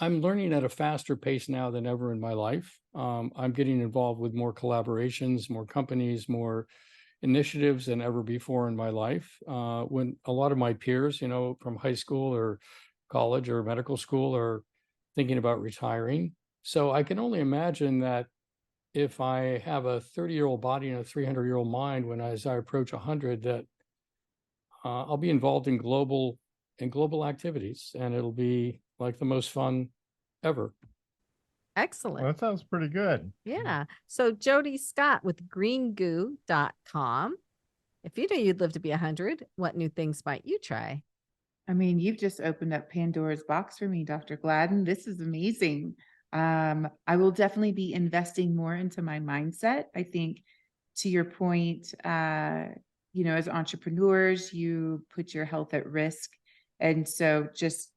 learning at a faster pace now than ever in my life. I'm getting involved with more collaborations, more companies, more initiatives than ever before in my life. When a lot of my peers, from high school or college or medical school are thinking about retiring. So I can only imagine that if I have a 30-year-old body and a 300-year-old mind, as I approach 100, that I'll be involved in global activities, and it'll be like the most fun ever. Excellent. Well, that sounds pretty good. Yeah. So Jodi Scott with greengoo.com. If you knew you'd live to be 100, what new things might you try? I mean, you've just opened up Pandora's box for me, Dr. Gladden. This is amazing. I will definitely be investing more into my mindset. I think, to your point, as entrepreneurs, you put your health at risk. And so just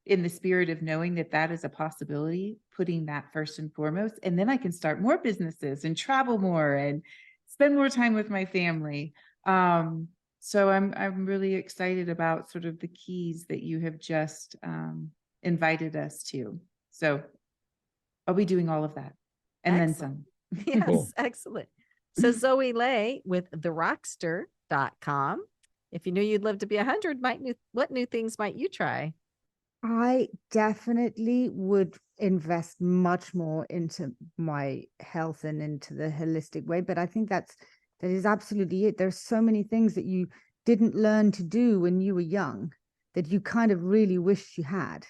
in the spirit of knowing that that is a possibility, putting that first and foremost, and then I can start more businesses and travel more and spend more time with my family. So I'm really excited about sort of the keys that you have just invited us to. So I'll be doing all of that and Excellent. then some. Yes, Cool. excellent. So Zoe Lay with therockster.com. If you knew you'd live to be 100, what new things might you try? I definitely would invest much more into my health and into the holistic way. But I think that is absolutely it. There's so many things that you didn't learn to do when you were young that you kind of really wish you had.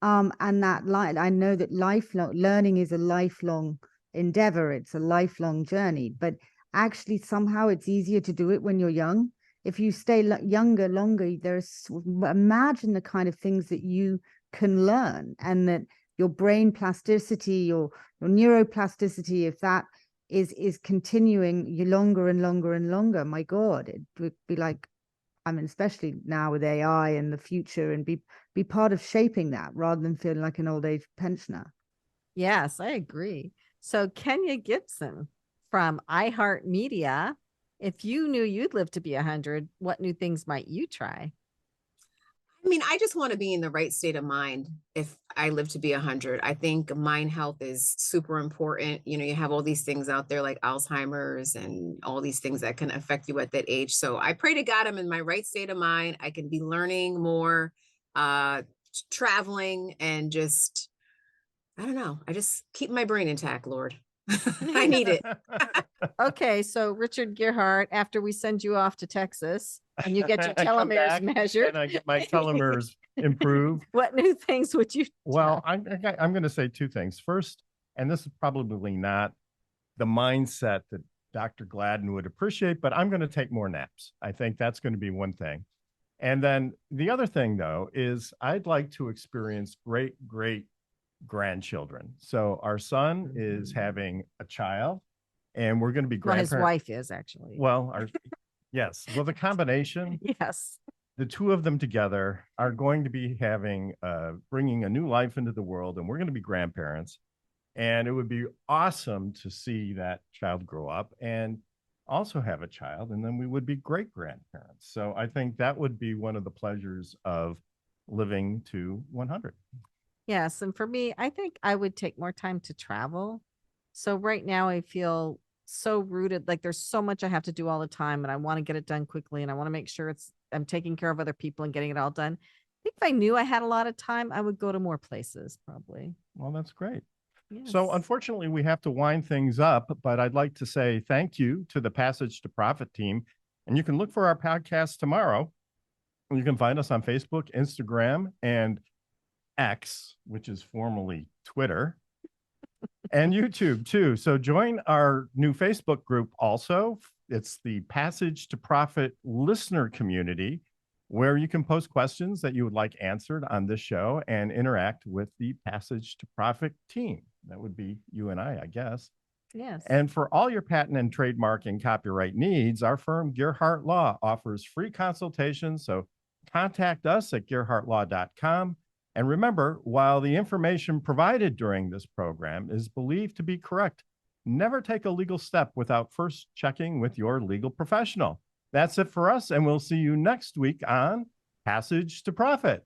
And that I know that lifelong learning is a lifelong endeavor. It's a lifelong journey, but actually somehow it's easier to do it when you're young. If you stay younger longer, imagine the kind of things that you can learn, and that your brain plasticity, your neuroplasticity, if that is continuing you longer and longer and longer, my God, it would be like, I mean, especially now with AI and the future, and be part of shaping that rather than feeling like an old age pensioner. Yes, I agree. So Kenya Gipson from iHeartMedia. If you knew you'd live to be 100, what new things might you try? I mean, I just want to be in the right state of mind if I live to be 100. I think mind health is super important. You know, you have all these things out there like Alzheimer's and all these things that can affect you at that age. So I pray to God I'm in my right state of mind. I can be learning more, traveling, and just, I don't know. I just keep my brain intact, Lord. I need it. Okay, so Richard Gearhart, after we send you off to Texas and you get your I come telomeres back measured, and I get my telomeres improved. what new things would you Well, try? I'm going to say two things. First, and this is probably not the mindset that Dr. Gladden would appreciate, but I'm going to take more naps. I think that's going to be one thing. And then the other thing, though, is I'd like to experience great grandchildren. So our son is having a child, and we're going to be Well, his grandparents. wife is actually. Well, yes. Well, the combination, Yes. the two of them together are going to be having, bringing a new life into the world, and we're going to be grandparents. And it would be awesome to see that child grow up and also have a child, and then we would be great grandparents. So I think that would be one of the pleasures of living to 100. Yes. And for me, I think I would take more time to travel. So right now I feel so rooted, like there's so much I have to do all the time and I want to get it done quickly and I want to make sure I'm taking care of other people and getting it all done. I think if I knew I had a lot of time, I would go to more places probably. Well, that's great. Yes. So unfortunately, we have to wind things up, but I'd like to say thank you to the Passage to Profit team. And you can look for our podcast tomorrow. You can find us on Facebook, Instagram, and X, which is formerly Twitter, and YouTube too. So join our new Facebook group also. It's the Passage to Profit listener community, where you can post questions that you would like answered on this show and interact with the Passage to Profit team. That would be you and I guess. Yes. And for all your patent and trademark and copyright needs, our firm Gearhart Law offers free consultations. So contact us at gearhartlaw.com. And remember, while the information provided during this program is believed to be correct, never take a legal step without first checking with your legal professional. That's it for us, and we'll see you next week on Passage to Profit.